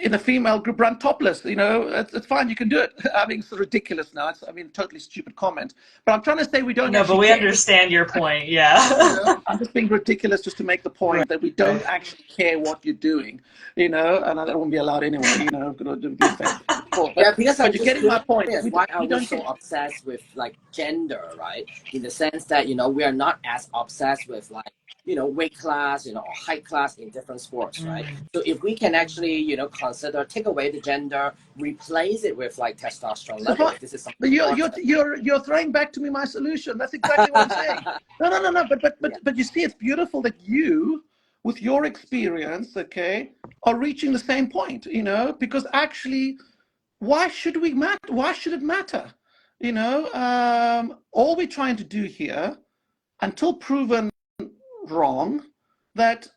Speaker 2: in the female group run topless, it's fine. You can do it. I mean, it's ridiculous now. Totally stupid comment. But I'm trying to say we don't.
Speaker 1: No, but we understand your point. Yeah.
Speaker 2: I'm just being ridiculous just to make the point that we don't actually care what you're doing, and that won't be allowed anyway.
Speaker 3: Yeah, because I'm
Speaker 2: you're getting my point.
Speaker 3: Why are we so obsessed with like gender, right? In the sense that we are not as obsessed with like weight class, or height class in different sports, right? So if we can actually, consider take away the gender, replace it with like testosterone level, if this is something.
Speaker 2: You're throwing back to me my solution. That's exactly what I'm saying. No. But you see, it's beautiful that you, with your experience, okay, are reaching the same point. Because actually, why should we matter? Why should it matter? All we're trying to do here, until proven wrong, that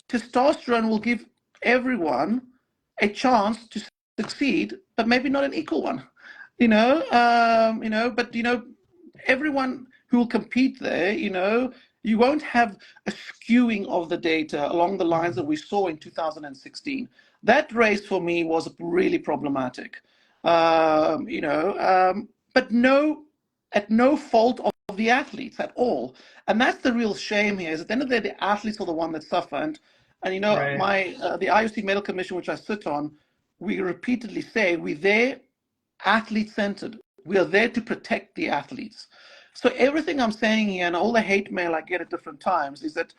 Speaker 2: testosterone will give everyone a chance to succeed, but maybe not an equal one. But everyone who will compete there, you won't have a skewing of the data along the lines that we saw in 2016. That race for me was really problematic. But at no fault of the athletes at all. And that's the real shame here, is at the end of the day, the athletes are the one that suffer. And right. The IOC Medical Commission, which I sit on, we repeatedly say we're there athlete-centered. We are there to protect the athletes. So everything I'm saying here and all the hate mail I get at different times is that,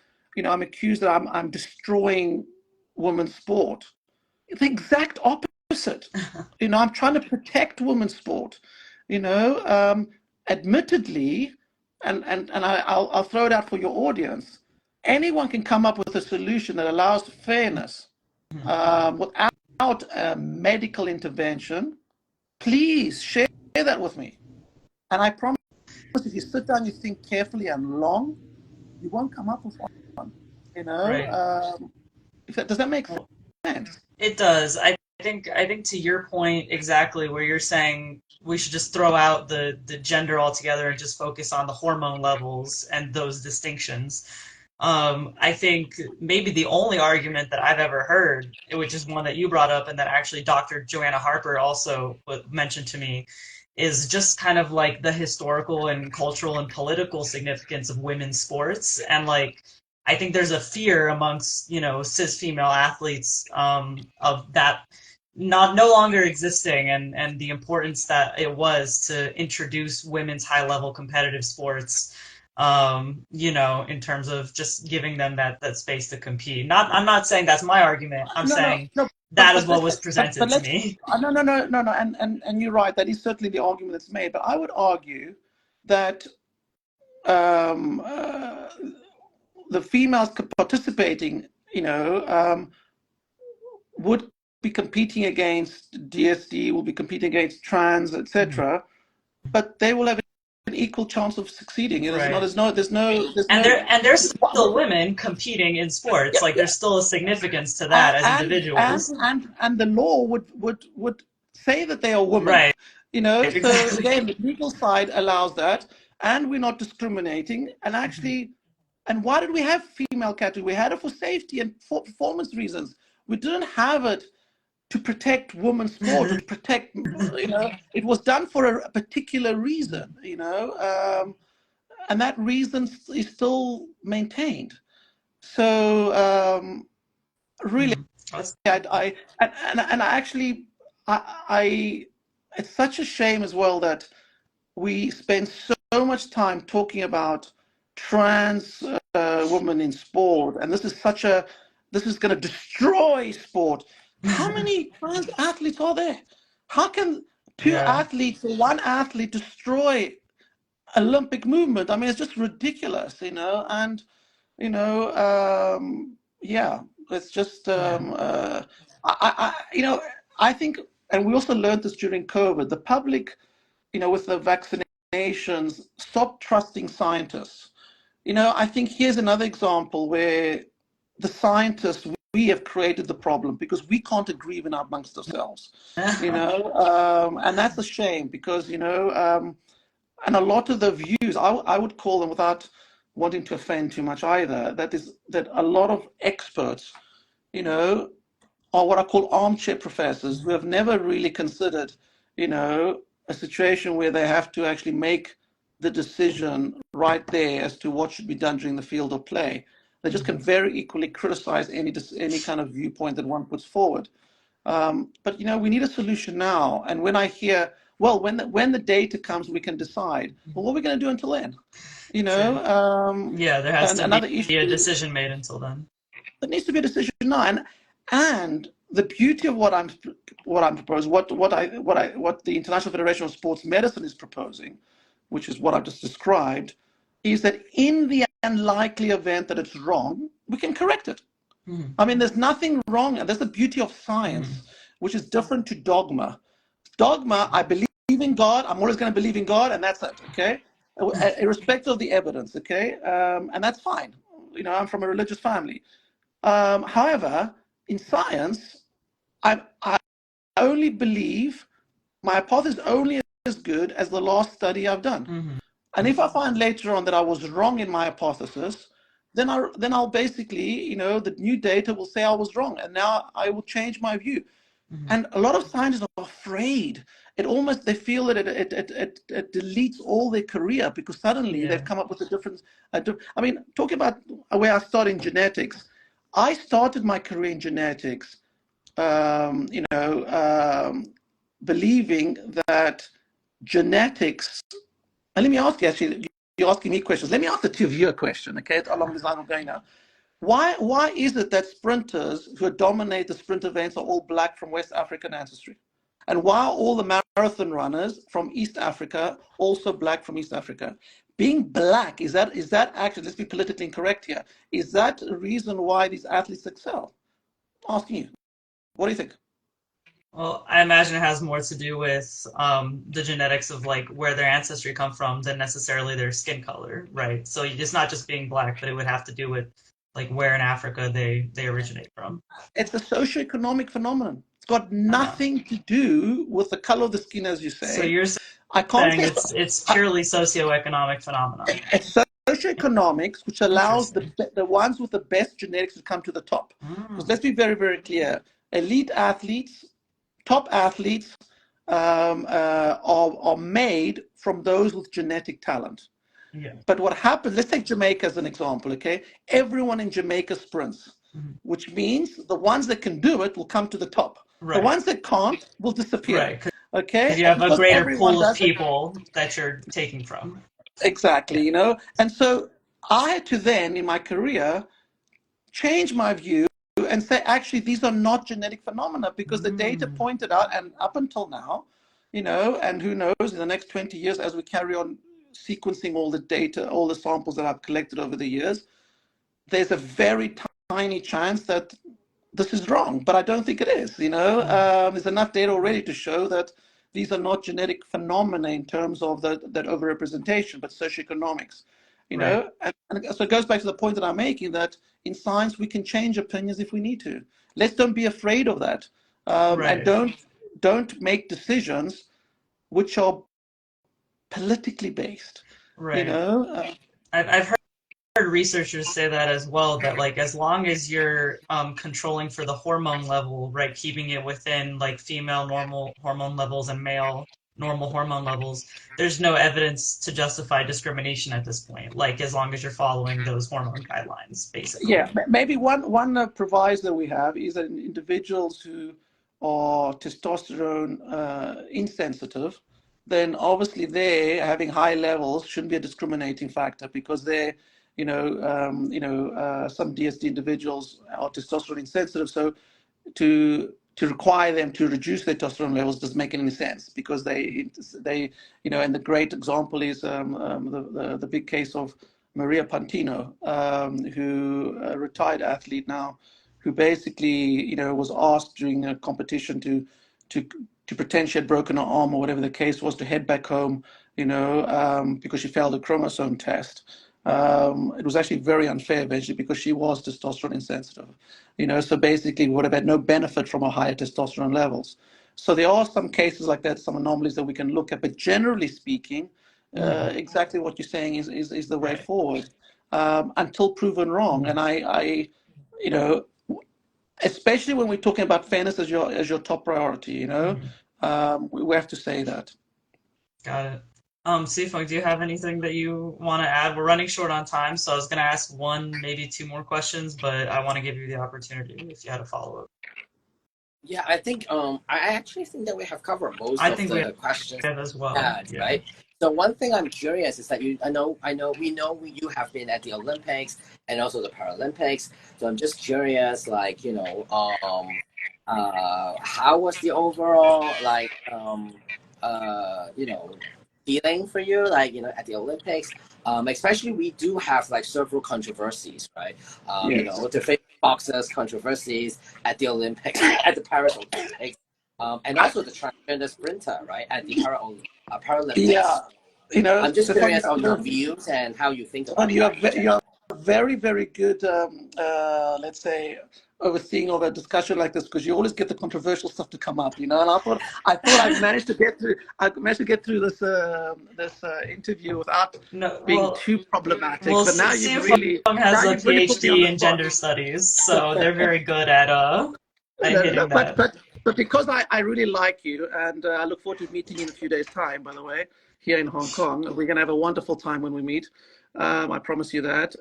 Speaker 2: I'm accused that I'm destroying women's sport. It's the exact opposite. I'm trying to protect women's sport. Admittedly, and I'll throw it out for your audience, anyone can come up with a solution that allows fairness without a medical intervention, please share that with me. And I promise, if you sit down, you think carefully and long, you won't come up with one. You know,
Speaker 1: Right.
Speaker 2: Does that make
Speaker 1: Well,
Speaker 2: sense?
Speaker 1: it does. I think to your point exactly where you're saying we should just throw out the gender altogether and just focus on the hormone levels and those distinctions. I think maybe the only argument that I've ever heard, which is one that you brought up and that actually Dr. Joanna Harper also mentioned to me, is just kind of like the historical and cultural and political significance of women's sports. And like, I think there's a fear amongst, cis female athletes of that not no longer existing and the importance that it was to introduce women's high level competitive sports in terms of just giving them that space to compete. I'm not saying that's my argument. I'm saying
Speaker 2: No.
Speaker 1: that is what was presented to
Speaker 2: Let's,
Speaker 1: me.
Speaker 2: no, and you're right. That is certainly the argument that's made. But I would argue that the females participating, would be competing against DSD, will be competing against trans, etc. But they will have an equal chance of succeeding.
Speaker 1: Right.
Speaker 2: There's no.
Speaker 1: And there's still women competing in sports. Like there's still a significance to that as individuals.
Speaker 2: And the law would say that they are women.
Speaker 1: Right.
Speaker 2: So
Speaker 1: Exactly.
Speaker 2: again, the legal side allows that, and we're not discriminating. And actually, and why did we have female category? We had it for safety and for performance reasons. We didn't have it to protect women's sport, to protect, it was done for a particular reason, and that reason is still maintained. So really, I actually, it's such a shame as well that we spend so much time talking about trans women in sport, and this is going to destroy sport. How many trans athletes are there? How can one athlete destroy Olympic movement? I mean, it's just ridiculous, and it's just I think, and we also learned this during COVID, the public, with the vaccinations, stopped trusting scientists. I think here's another example where the scientists, we have created the problem because we can't agree even amongst ourselves, and that's a shame because, and a lot of the views, I would call them, without wanting to offend too much either, that a lot of experts, are what I call armchair professors who have never really considered, a situation where they have to actually make the decision right there as to what should be done during the field of play. They just can very equally criticize any kind of viewpoint that one puts forward. But we need a solution now. And when I hear, well, when the data comes, we can decide. Well, what are we going to do until then?
Speaker 1: There has to be a decision made until then.
Speaker 2: There needs to be a decision now. And the beauty of what I'm proposing, what the International Federation of Sports Medicine is proposing, which is what I've just described, is that in the unlikely event that it's wrong, we can correct it. I mean, there's nothing wrong. That's the beauty of science, which is different to dogma. Dogma, I believe in God. I'm always going to believe in God, and that's it. Okay, irrespective of the evidence. Okay, and that's fine. I'm from a religious family. However, in science, I only believe my hypothesis is only as good as the last study I've done. And if I find later on that I was wrong in my hypothesis, then I'll basically, the new data will say I was wrong, and now I will change my view. And a lot of scientists are afraid. They feel that it deletes all their career because suddenly they've come up with a different. I mean, talking about where I started in genetics, I started my career in genetics, believing that genetics. And let me ask you, actually, you're asking me questions. Let me ask the two of you a question, okay? Along this line we're going now. Why is it that sprinters who dominate the sprint events are all black from West African ancestry? And why are all the marathon runners from East Africa also black from East Africa? Being black, is that actually, let's be politically incorrect here, is that a reason why these athletes excel? I'm asking you. What do you think?
Speaker 1: Well, I imagine it has more to do with the genetics of like where their ancestry come from than necessarily their skin color, right? So it's not just being black, but it would have to do with like where in Africa they originate from.
Speaker 2: It's a socioeconomic phenomenon. It's got
Speaker 1: Uh,
Speaker 2: nothing to do with the color of the skin, as you
Speaker 1: so
Speaker 2: say.
Speaker 1: you're
Speaker 2: I can't
Speaker 1: saying
Speaker 2: say
Speaker 1: it's purely socioeconomic phenomenon.
Speaker 2: it's socioeconomics, which allows
Speaker 1: Interesting.
Speaker 2: the ones with the best genetics to come to the top. Because
Speaker 1: Mm,
Speaker 2: let's be very, very clear: elite athletes, top athletes, are made from those with genetic talent.
Speaker 1: yeah.
Speaker 2: But what happens? Let's take Jamaica as an example. Okay, everyone in Jamaica sprints,
Speaker 1: Mhm.
Speaker 2: which means the ones that can do it will come to the top. The
Speaker 1: Right.
Speaker 2: ones that can't will disappear.
Speaker 1: Right. Because
Speaker 2: Okay,
Speaker 1: you
Speaker 2: and
Speaker 1: have a
Speaker 2: because
Speaker 1: greater
Speaker 2: everyone
Speaker 1: pool of
Speaker 2: does it,
Speaker 1: people that you're taking from.
Speaker 2: exactly,
Speaker 1: Yeah.
Speaker 2: and so I had to then, in my career, change my view and say, actually, these are not genetic phenomena because the data
Speaker 1: Mm,
Speaker 2: pointed out, and up until now, and who knows, in the next 20 years, as we carry on sequencing all the data, all the samples that I've collected over the years, there's a very tiny chance that this is wrong, but I don't think it is.
Speaker 1: mm,
Speaker 2: There's enough data already to show that these are not genetic phenomena in terms of that overrepresentation, but socioeconomics.
Speaker 1: right.
Speaker 2: And so it goes back to the point that I'm making that in science we can change opinions if we need to. Let's don't be afraid of that, and
Speaker 1: Right.
Speaker 2: don't make decisions which are politically based. You
Speaker 1: Right.
Speaker 2: know, uh,
Speaker 1: I've heard researchers say that as well, that like as long as you're controlling for the hormone level, right, keeping it within like female normal hormone levels and male normal hormone levels, there's no evidence to justify discrimination at this point, like as long as you're following those hormone guidelines, basically.
Speaker 2: Yeah, maybe one proviso we have is that individuals who are testosterone insensitive, then obviously they having high levels shouldn't be a discriminating factor because they're, some DSD individuals are testosterone insensitive, so to require them to reduce their testosterone levels doesn't make any sense because they and the great example is the big case of Maria Pantino, who a retired athlete now, who basically was asked during a competition to to pretend she had broken her arm or whatever the case was to head back home, because she failed a chromosome test. It was actually very unfair eventually because she was testosterone insensitive, so basically would have had no benefit from a higher testosterone levels. So there are some cases like that, some anomalies that we can look at, but generally speaking,
Speaker 1: Hmm.
Speaker 2: exactly what you're saying is the way
Speaker 1: Right.
Speaker 2: forward, until proven wrong.
Speaker 1: Hmm.
Speaker 2: And you know, especially when we're talking about fairness as your top priority,
Speaker 1: Hmm.
Speaker 2: we have to say that.
Speaker 1: Got it. Sifung, do you have anything that you want to add? We're running short on time, so I was gonna ask one, maybe two more questions, but I want to give you the opportunity if you had a follow-up.
Speaker 3: Yeah, I think I actually think that we have covered most
Speaker 1: I
Speaker 3: of
Speaker 1: think we
Speaker 3: the questions
Speaker 1: have as well.
Speaker 3: had,
Speaker 1: Yeah.
Speaker 3: right? So one thing I'm curious is that you have been at the Olympics and also the Paralympics. So I'm just curious, like, how was the overall feeling for you, like, at the Olympics? Especially we do have like several controversies, right?
Speaker 2: Yes.
Speaker 3: The famous boxers controversies at the Olympics, at the Paris Olympics, and
Speaker 2: I,
Speaker 3: also the transgender sprinter, right, at the
Speaker 2: yeah,
Speaker 3: Paralympics. I'm just
Speaker 2: Stefan,
Speaker 3: curious on your views and how you think
Speaker 2: Stefan,
Speaker 3: about that in
Speaker 2: you are
Speaker 3: general.
Speaker 2: very, very good, let's say, overseeing of a discussion like this because you always get the controversial stuff to come up, And I thought I managed to get through this interview without
Speaker 1: No,
Speaker 2: being too problematic.
Speaker 1: well,
Speaker 2: But now
Speaker 1: CFOM has a
Speaker 2: you've really put me on
Speaker 1: PhD
Speaker 2: the
Speaker 1: in
Speaker 2: spot.
Speaker 1: gender studies, so they're very good at
Speaker 2: No, no,
Speaker 1: hitting
Speaker 2: but
Speaker 1: that.
Speaker 2: but but because I really like you, and I look forward to meeting you in a few days' time. By the way, here in Hong Kong, we're gonna have a wonderful time when we meet. I promise you that.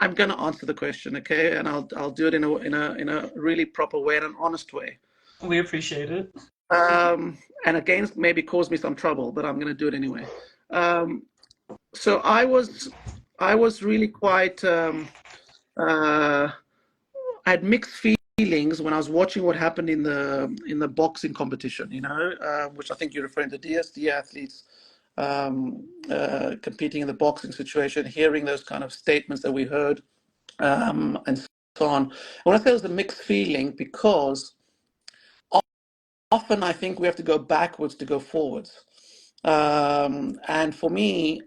Speaker 2: I'm gonna answer the question, okay? And I'll do it in a really proper way and an honest way.
Speaker 1: We appreciate it.
Speaker 2: And again, maybe cause me some trouble, but I'm gonna do it anyway. Um, so I was really quite. Uh, I had mixed feelings when I was watching what happened in the boxing competition. Which I think you're referring to DSD athletes competing in the boxing situation, hearing those kind of statements that we heard, and so on. When I say it was a mixed feeling, because often I think we have to go backwards to go forwards. And for me,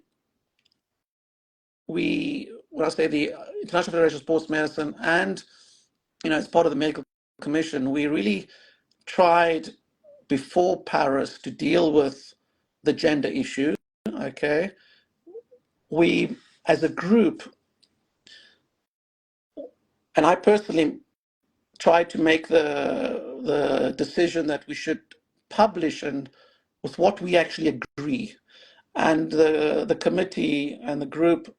Speaker 2: when I say the International Federation of Sports Medicine and, as part of the Medical Commission, we really tried before Paris to deal with the gender issue, okay? We, as a group, and I personally tried to make the decision that we should publish and with what we actually agree. And the committee and the group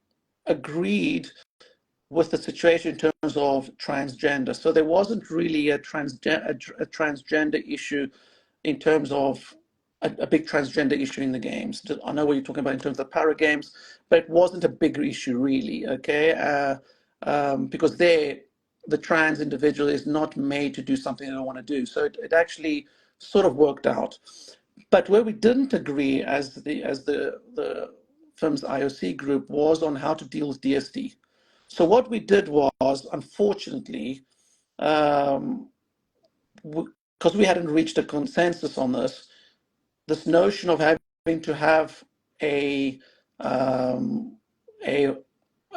Speaker 2: agreed with the situation in terms of transgender. So there wasn't really a transgender issue in terms of a big transgender issue in the games. I know what you're talking about in terms of the para games, but it wasn't a bigger issue really, okay? Because the trans individual is not made to do something they don't want to do. So it actually sort of worked out. But where we didn't agree as the FIMS IOC group was on how to deal with DSD. So what we did was, unfortunately, because we hadn't reached a consensus on this notion of having to have a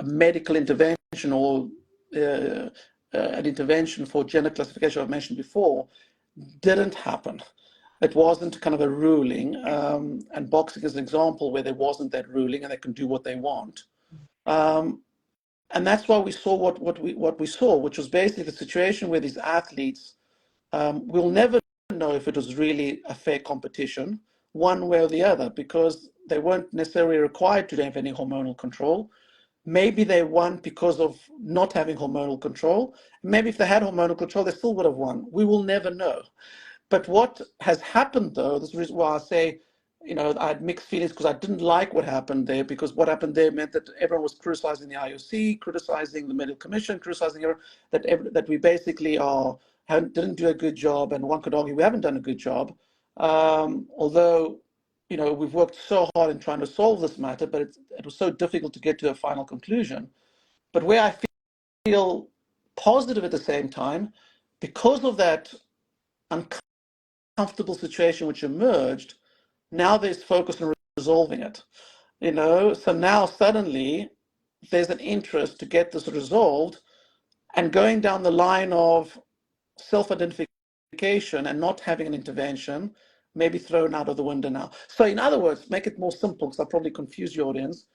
Speaker 2: medical intervention or an intervention for gender classification I've mentioned before didn't happen. It wasn't kind of a ruling, and boxing is an example where there wasn't that ruling and they can do what they want. And that's why we saw what we saw, which was basically the situation where these athletes, we'll never know if it was really a fair competition, one way or the other, because they weren't necessarily required to have any hormonal control. Maybe they won because of not having hormonal control. Maybe if they had hormonal control, they still would have won. We will never know. But what has happened, though, this is the reason why I say, I had mixed feelings because I didn't like what happened there, because what happened there meant that everyone was criticizing the IOC, criticizing the Medical Commission, criticizing everyone, that we basically didn't do a good job, and one could argue we haven't done a good job. Although, we've worked so hard in trying to solve this matter, but it was so difficult to get to a final conclusion. But where I feel positive at the same time, because of that uncomfortable situation which emerged, now there's focus on resolving it. So now suddenly there's an interest to get this resolved, and going down the line of self-identification and not having an intervention may be thrown out of the window now. So in other words, make it more simple, because I'll probably confuse your audience.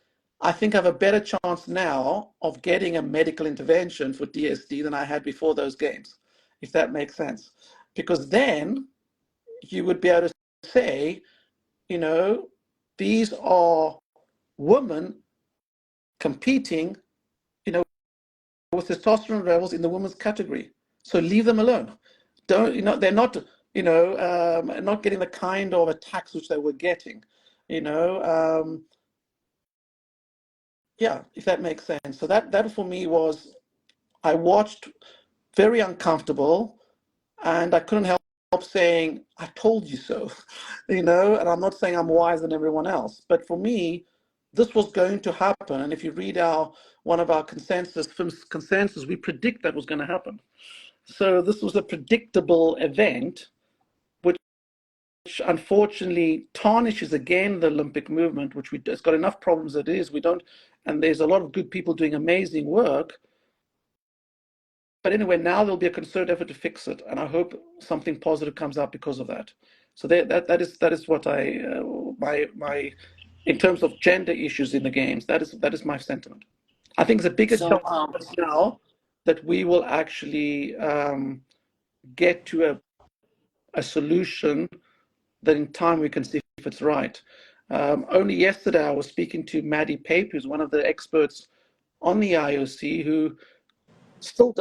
Speaker 2: I think I have a better chance now of getting a medical intervention for DSD than I had before those games, if that makes sense. Because then you would be able to say, these are women competing, with testosterone levels in the women's category. So leave them alone. Don't, they're not, not getting the kind of attacks which they were getting, yeah, if that makes sense. So that for me was, I watched very uncomfortable, and I couldn't help saying, I told you so, and I'm not saying I'm wiser than everyone else, but for me, this was going to happen. And if you read one of our consensus, we predict that was going to happen. So this was a predictable event, which unfortunately tarnishes again the Olympic movement, which it's got enough problems as it is. And there's a lot of good people doing amazing work. But anyway, now there'll be a concerted effort to fix it, and I hope something positive comes out because of that. So that is what my in terms of gender issues in the games, that is my sentiment. I think there's a bigger chance now that we will actually get to a solution that in time we can see if it's right. Only yesterday I was speaking to Maddie Pape, who's one of the experts on the IOC, who still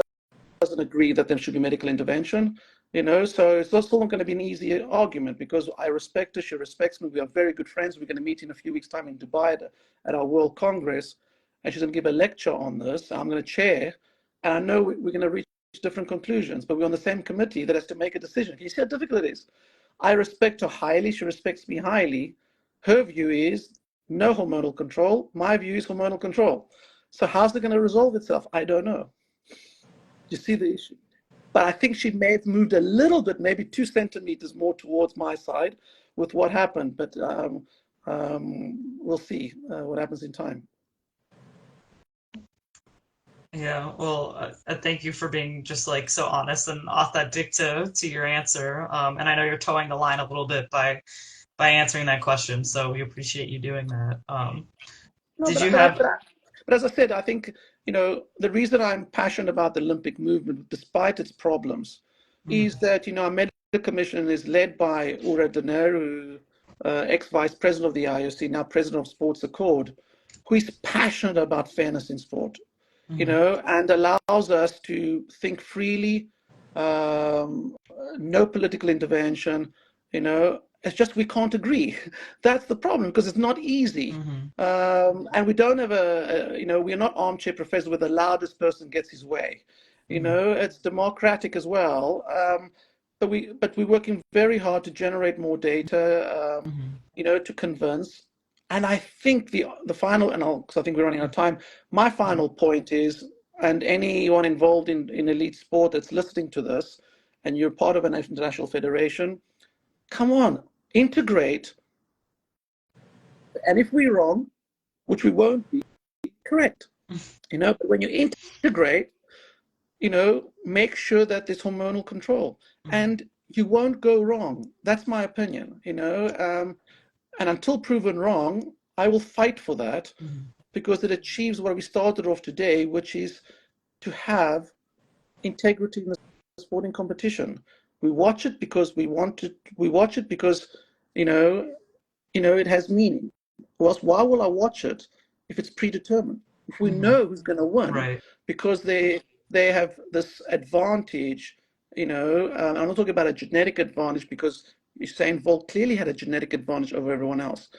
Speaker 2: doesn't agree that there should be medical intervention, so it's still not going to be an easy argument, because I respect her, she respects me, we are very good friends. We're going to meet in a few weeks' time in Dubai at our World Congress, and she's going to give a lecture on this. I'm going to chair, and I know we're going to reach different conclusions, but we're on the same committee that has to make a decision. Can you see how difficult it is? I respect her highly, she respects me highly. Her view is no hormonal control, my view is hormonal control. So how's it going to resolve itself? I don't know. You see the issue? but I think she may have moved a little bit, maybe 2 centimeters more towards my side with what happened. But we'll see what happens in time.
Speaker 1: Yeah, well, thank you for being just like so honest and authentic to your answer. And I know you're towing the line a little bit by answering that question, so we appreciate you doing that.
Speaker 2: No,
Speaker 1: Did you have?
Speaker 2: but as I said, I think, the reason I'm passionate about the Olympic movement, despite its problems, is that, our medical commission is led by Ura Daneru, ex-vice president of the IOC, now president of Sports Accord, who is passionate about fairness in sport, and allows us to think freely, no political intervention, it's just we can't agree. That's the problem, because it's not easy. And we don't have we're not armchair professors where the loudest person gets his way. It's democratic as well. But we're working very hard to generate more data, to convince. And I think the final, and because I think we're running out of time, my final point is, and anyone involved in elite sport that's listening to this, and you're part of an international federation, come on, integrate. And if we're wrong, which we won't be, correct. But when you integrate, make sure that there's hormonal control, and you won't go wrong. That's my opinion. And until proven wrong, I will fight for that, because it achieves what we started off today, which is to have integrity in the sporting competition. We watch it because we want it. We watch it because, it has meaning. Or else, why will I watch it if it's predetermined? If we know who's going to win,
Speaker 1: Right.
Speaker 2: because they have this advantage, I'm not talking about a genetic advantage, because Usain Bolt clearly had a genetic advantage over everyone else.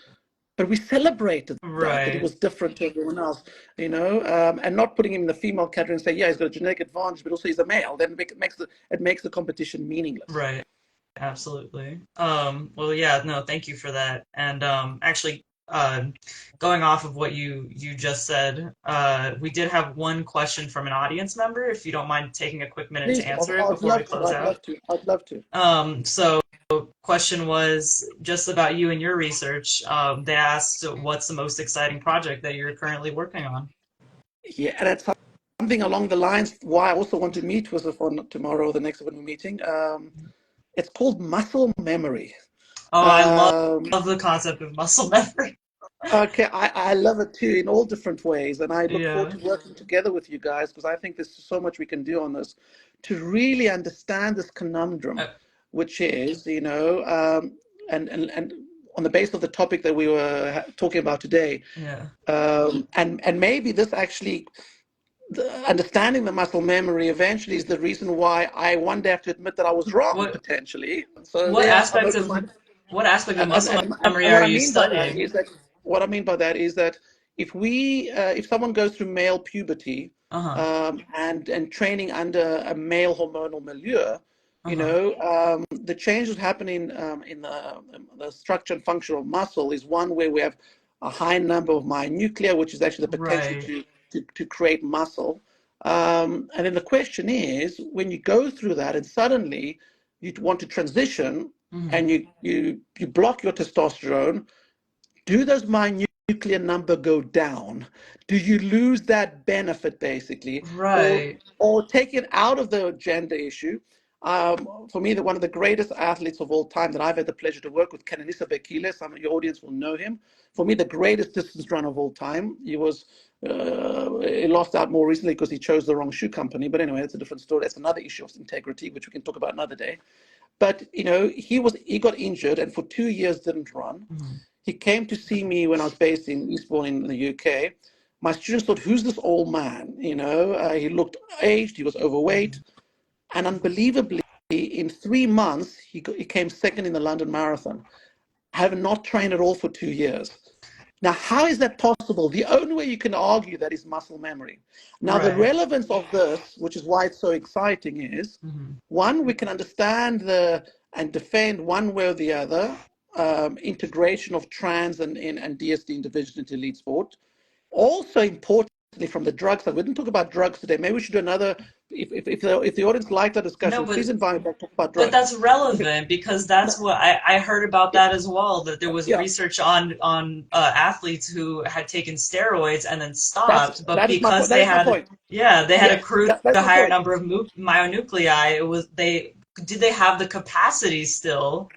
Speaker 2: But we celebrated that he was different to everyone else, and not putting him in the female category and say, yeah, he's got a genetic advantage, but also he's a male. Then it makes the competition meaningless.
Speaker 1: Right. Absolutely. Well, yeah, no, thank you for that. And actually, going off of what you just said, we did have one question from an audience member, if you don't mind taking a quick minute to answer it before we close out.
Speaker 2: I'd love to.
Speaker 1: So question was just about you and your research. They asked, what's the most exciting project that you're currently working on?
Speaker 2: Yeah, and it's something along the lines why I also want to meet with us on tomorrow, the next one we're meeting. It's called muscle memory.
Speaker 1: Oh, I love the concept of muscle memory.
Speaker 2: Okay, I love it too, in all different ways, and I look forward to working together with you guys, because I think there's so much we can do on this to really understand this conundrum, which is, and on the basis of the topic that we were talking about today, and maybe this actually, understanding the muscle memory eventually is the reason why I one day have to admit that I was wrong, potentially. So
Speaker 1: what aspect of muscle memory are you studying?
Speaker 2: What I mean by that is that if someone goes through male puberty, and training under a male hormonal milieu, the changes happening in the structure and function of muscle is one where we have a high number of myonuclei, which is actually the potential to create muscle. And then the question is, when you go through that and suddenly you want to transition, and you block your testosterone, do those myonuclear number go down? Do you lose that benefit, basically?
Speaker 1: Right.
Speaker 2: Or take it out of the gender issue? For me, one of the greatest athletes of all time that I've had the pleasure to work with, Kenenisa Bekele, some of your audience will know him. For me, the greatest distance runner of all time. He lost out more recently because he chose the wrong shoe company. But anyway, that's a different story. That's another issue of integrity, which we can talk about another day. But he got injured, and for 2 years didn't run. He came to see me when I was based in Eastbourne in the UK. My students thought, who's this old man? He looked aged, he was overweight. And unbelievably, in 3 months, he came second in the London Marathon, having not trained at all for 2 years. Now, how is that possible? The only way you can argue that is muscle memory. Now, the relevance of this, which is why it's so exciting, is one, we can understand and defend one way or the other integration of trans and DSD individuals into elite sport. Also important from the drug side. We didn't talk about drugs today. Maybe we should do another. If the audience liked that
Speaker 1: No,
Speaker 2: discussion, please invite me back to talk about
Speaker 1: but
Speaker 2: drugs.
Speaker 1: that's relevant because that's what I heard about that as well. That there was
Speaker 2: Yeah,
Speaker 1: research on athletes who had taken steroids and then stopped, but
Speaker 2: that is my
Speaker 1: because
Speaker 2: point. That
Speaker 1: they
Speaker 2: is my
Speaker 1: had,
Speaker 2: point.
Speaker 1: yeah, they had
Speaker 2: Yes,
Speaker 1: accrued
Speaker 2: that's
Speaker 1: a
Speaker 2: my
Speaker 1: higher
Speaker 2: point.
Speaker 1: number of myonuclei. It was they did they have the capacity still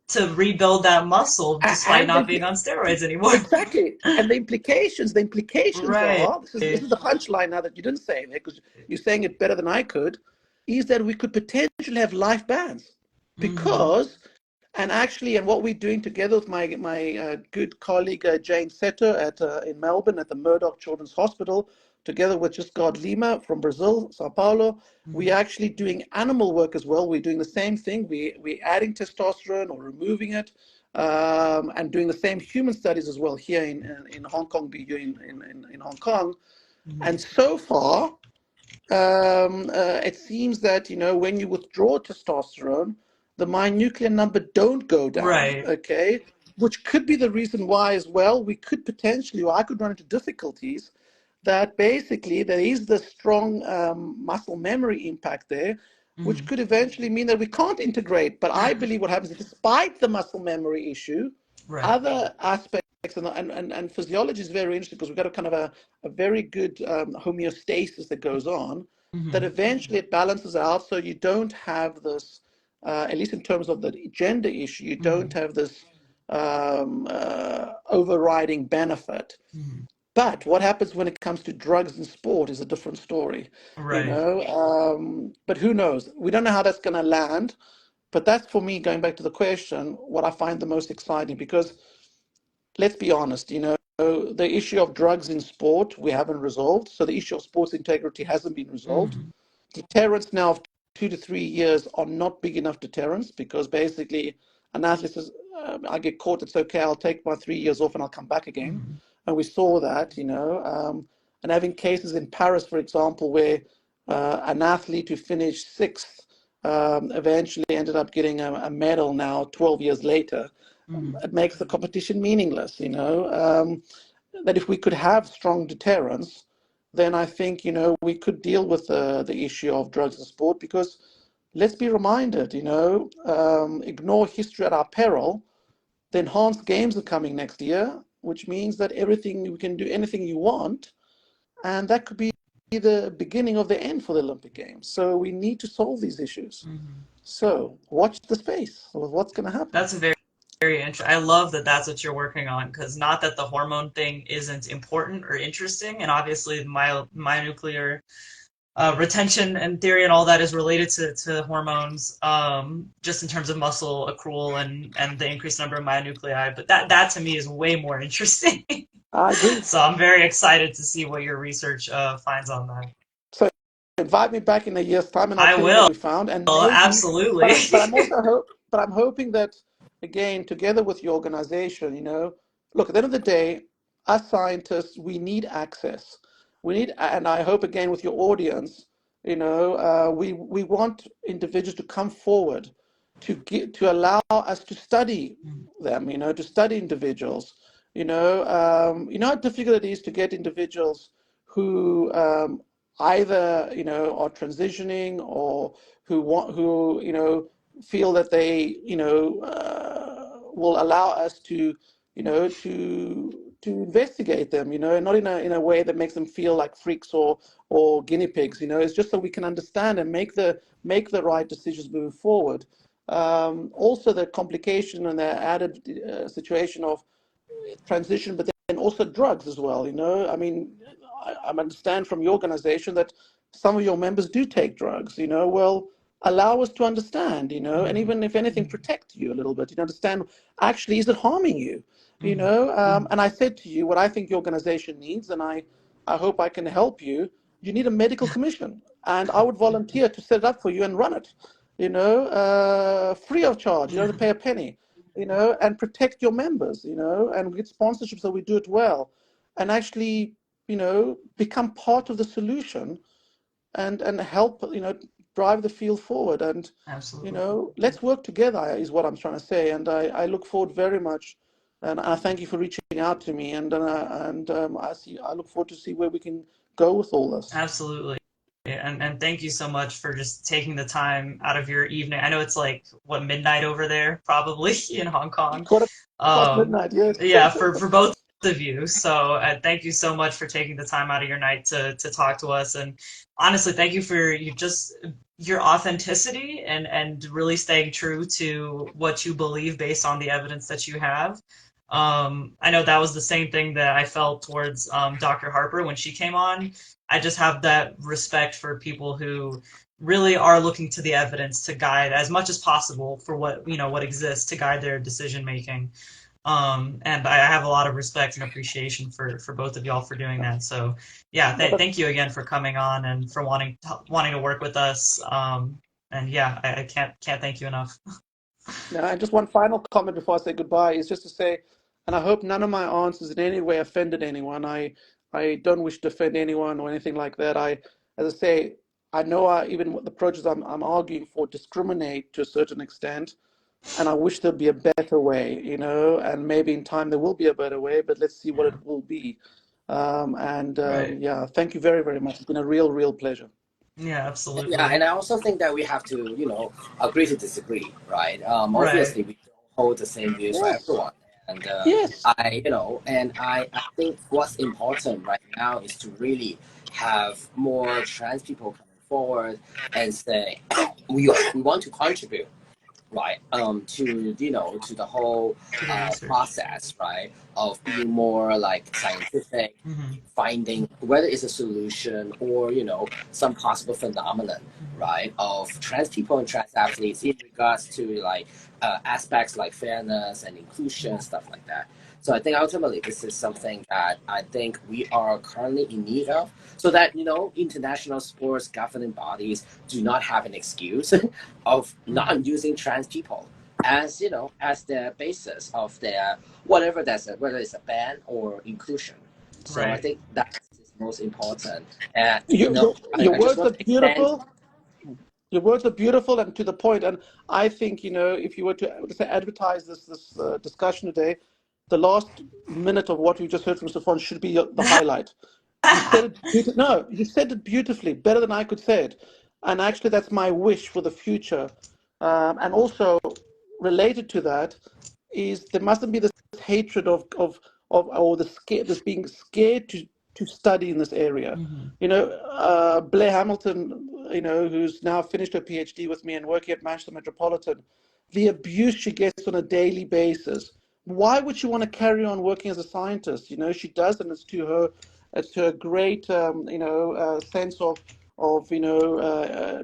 Speaker 1: to rebuild that muscle despite
Speaker 2: And
Speaker 1: not being on steroids anymore?
Speaker 2: exactly, and the implications
Speaker 1: Right.
Speaker 2: are, this is the punchline now that you didn't say there, because you're saying it better than I could, is that we could potentially have life bans
Speaker 1: Mm-hmm.
Speaker 2: because, and what we're doing together with my good colleague Jane Setter in Melbourne at the Murdoch Children's Hospital, together with just God Lima from Brazil, Sao Paulo, we're actually doing animal work as well. We're doing the same thing. We're adding testosterone or removing it, and doing the same human studies as well here in Hong Kong, BU in Hong Kong.
Speaker 1: Mm-hmm.
Speaker 2: And so far, it seems that, when you withdraw testosterone, the minuclear number don't go down,
Speaker 1: Right.
Speaker 2: okay? Which could be the reason why as well. We could potentially, or I could run into difficulties that basically there is the strong muscle memory impact there, which
Speaker 1: Mm-hmm.
Speaker 2: could eventually mean that we can't integrate. But I believe what happens is, despite the muscle memory issue,
Speaker 1: Right.
Speaker 2: other aspects, and physiology is very interesting because we've got a kind of a very good homeostasis that goes on, that
Speaker 1: Mm-hmm.
Speaker 2: eventually it balances out, so you don't have this, at least in terms of the gender issue, you don't
Speaker 1: Mm-hmm.
Speaker 2: have this overriding benefit.
Speaker 1: Mm-hmm.
Speaker 2: But what happens when it comes to drugs and sport is a different story,
Speaker 1: Right.
Speaker 2: But who knows? We don't know how that's going to land. But that's, for me, going back to the question, what I find the most exciting, because let's be honest, the issue of drugs in sport, we haven't resolved. So the issue of sports integrity hasn't been resolved.
Speaker 1: Mm-hmm.
Speaker 2: Deterrents now of 2 to 3 years are not big enough deterrents, because basically an athlete says, I get caught, it's okay, I'll take my 3 years off and I'll come back again.
Speaker 1: Mm-hmm.
Speaker 2: And we saw that, and having cases in Paris, for example, where an athlete who finished sixth eventually ended up getting a medal now 12 years later.
Speaker 1: Mm-hmm.
Speaker 2: It makes the competition meaningless, that if we could have strong deterrence, then I think, we could deal with the issue of drugs in sport, because let's be reminded, ignore history at our peril. The enhanced games are coming next year, which means that we can do anything you want, and that could be the beginning of the end for the Olympic Games. So we need to solve these issues.
Speaker 1: Mm-hmm.
Speaker 2: So watch the space with what's going to happen.
Speaker 1: That's very interesting. I love that that's what you're working on, because not that the hormone thing isn't important or interesting, and obviously myonuclear retention and theory and all that is related to hormones, just in terms of muscle accrual and the increased number of myonuclei. But that to me is way more interesting.
Speaker 2: I agree.
Speaker 1: So I'm very excited to see what your research finds on that.
Speaker 2: So invite me back in a year's time, and I'll
Speaker 1: I
Speaker 2: tell you what
Speaker 1: will,
Speaker 2: we found. And maybe,
Speaker 1: absolutely.
Speaker 2: but I'm hoping that, again, together with your organization, look, at the end of the day, us scientists, we need access. And I hope, again, with your audience, we want individuals to come forward to allow us to study them, to study individuals. How difficult it is to get individuals who either are transitioning, or who feel that they will allow us to investigate them, not in a way that makes them feel like freaks or guinea pigs. It's just so we can understand and make the right decisions moving forward. Also, the complication and the added situation of transition, but then also drugs as well. I mean, I understand from your organization that some of your members do take drugs. Well, allow us to understand. And even if anything, protect you a little bit. Understand, actually, is it harming you? And I said to you what I think your organization needs, and I hope I can help you. You need a medical commission, and I would volunteer to set it up for you and run it. Free of charge. You don't have to pay a penny. And protect your members, and get sponsorship so we do it well, and actually, become part of the solution, and help, drive the field forward. And,
Speaker 1: Absolutely.
Speaker 2: let's work together is what I'm trying to say. And I look forward very much, and I thank you for reaching out to me. And I look forward to see where we can go with all this.
Speaker 1: Absolutely. And thank you so much for just taking the time out of your evening. I know it's like what, midnight over there, probably in Hong Kong.
Speaker 2: Quarter past
Speaker 1: Um,
Speaker 2: midnight, yes.
Speaker 1: yeah, for both of you. So thank you so much for taking the time out of your night to talk to us. And honestly, thank you for your authenticity and really staying true to what you believe based on the evidence that you have. I know that was the same thing that I felt towards Dr. Harper when she came on. I just have that respect for people who really are looking to the evidence to guide as much as possible for what exists to guide their decision making. And I have a lot of respect and appreciation for both of y'all for doing that. So yeah, thank you again for coming on and for wanting to work with us. And yeah, I can't thank you enough.
Speaker 2: Now, and just one final comment before I say goodbye is just to say, and I hope none of my answers in any way offended anyone. I don't wish to offend anyone or anything like that. As I say, I know even the approaches I'm arguing for discriminate to a certain extent, and I wish there'd be a better way, and maybe in time there will be a better way, but let's see what
Speaker 1: Yeah.
Speaker 2: it will be.
Speaker 1: Right.
Speaker 2: Yeah, thank you very, very much. It's been a real pleasure.
Speaker 1: Yeah,
Speaker 3: Yeah,
Speaker 1: absolutely.
Speaker 3: and I also think that we have to, agree to disagree, right?
Speaker 1: Right.
Speaker 3: Obviously, we don't hold the same views for
Speaker 2: Yes,
Speaker 3: everyone, and
Speaker 2: yes.
Speaker 3: I think what's important right now is to really have more trans people coming forward and say we want to contribute, right, to the whole
Speaker 1: To the research.
Speaker 3: process, right, of being more like scientific,
Speaker 1: Hmm.
Speaker 3: finding whether it's a solution or some possible phenomenon, right, of trans people and trans athletes in regards to like aspects like fairness and inclusion, stuff like that. So I think ultimately this is something that I think we are currently in need of, so that international sports governing bodies do not have an excuse of not using trans people as as the basis of their whatever whether it's a ban or inclusion. So I
Speaker 1: Right.
Speaker 3: think that is most important. And
Speaker 2: Your
Speaker 3: I just
Speaker 2: words
Speaker 3: want
Speaker 2: are
Speaker 3: to extend.
Speaker 2: beautiful. Your words are beautiful and to the point. And I think, if you were to say advertise this discussion today, the last minute of what we just heard from Stefan should be the highlight. You said it no, you said it beautifully, better than I could say it. And actually, that's my wish for the future. And also related to that is there mustn't be this hatred of or this being scared to study in this area.
Speaker 1: Hmm.
Speaker 2: Blair Hamilton, who's now finished her PhD with me and working at Manchester Metropolitan, the abuse she gets on a daily basis. Why would she want to carry on working as a scientist? She does, and it's to her great, sense of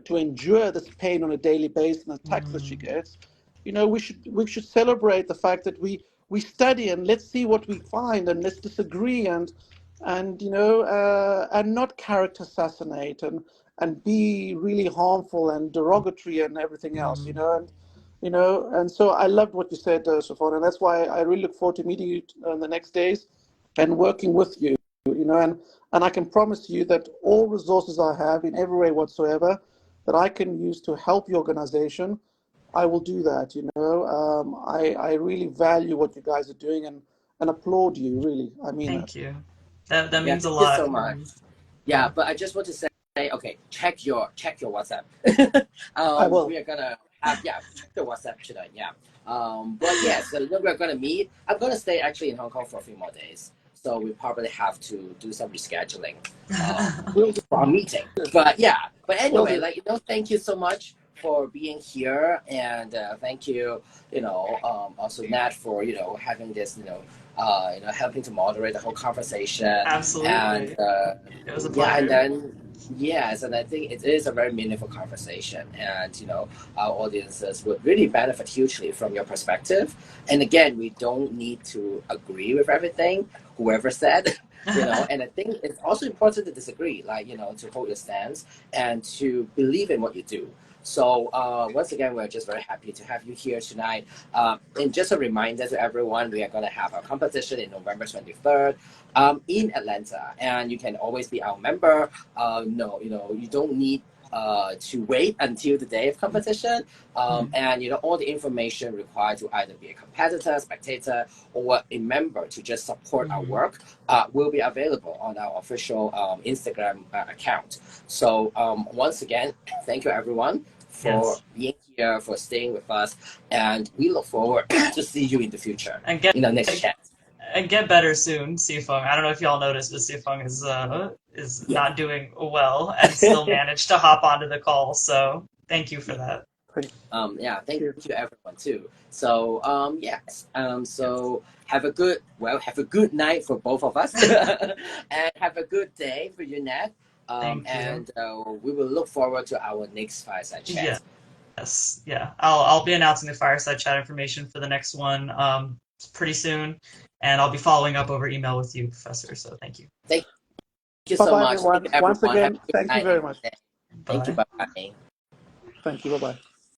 Speaker 2: to endure this pain on a daily basis and the attacks that she gets. We should celebrate the fact that we study and let's see what we find and let's disagree and not character assassinate and be really harmful and derogatory and everything else, and so I loved what you said, Safon, and that's why I really look forward to meeting you in the next days and working with you, and I can promise you that all resources I have in every way whatsoever that I can use to help your organization, I will do that. I really value what you guys are doing and applaud you. Really, I mean that.
Speaker 1: Thank you. That
Speaker 3: Yeah,
Speaker 1: means a
Speaker 3: thank you so
Speaker 1: lot for
Speaker 3: much.
Speaker 1: me.
Speaker 3: Yeah,
Speaker 1: Yeah.
Speaker 3: but I just want to say, okay, check your WhatsApp.
Speaker 2: I will.
Speaker 3: We are gonna have check the WhatsApp tonight. Yeah. But yeah, so we're gonna meet. I'm gonna stay actually in Hong Kong for a few more days, so we probably have to do some rescheduling
Speaker 2: Will do.
Speaker 3: for our meeting. But yeah, but
Speaker 2: Will
Speaker 3: anyway,
Speaker 2: do.
Speaker 3: like thank you so much for being here, and thank you, also Nat for having this, helping to moderate the whole conversation, and
Speaker 1: Absolutely. It was a
Speaker 3: yeah, and
Speaker 1: pleasure.
Speaker 3: then yes, and I think it is a very meaningful conversation, and our audiences would really benefit hugely from your perspective. And again, we don't need to agree with everything whoever said. And I think it's also important to disagree, like to hold your stance and to believe in what you do. So once again, we're just very happy to have you here tonight. And just a reminder to everyone, we are going to have our competition in November 23rd in Atlanta, and you can always be our member. No, you don't need to wait until the day of competition. And all the information required to either be a competitor, spectator, or a member to just support our work will be available on our official Instagram account. So once again, thank you everyone for being here, for staying with us, and we look forward to see you in the future
Speaker 1: And
Speaker 3: in the next chat.
Speaker 1: And get better soon, Sifeng. I don't know if y'all noticed, but Sifeng is not doing well and still managed to hop onto the call. So thank you for that.
Speaker 3: Thank you everyone too. So so have a good night for both of us, and have a good day for you, Nat. And we will look forward to our next Fireside Chat.
Speaker 1: Yes, yeah. I'll be announcing the Fireside Chat information for the next one pretty soon, and I'll be following up over email with you, Professor. So thank you.
Speaker 3: Thank you so much.
Speaker 2: Everyone. Once again, thank you very much.
Speaker 3: Thank you. Bye-bye.
Speaker 2: Thank you. Bye-bye.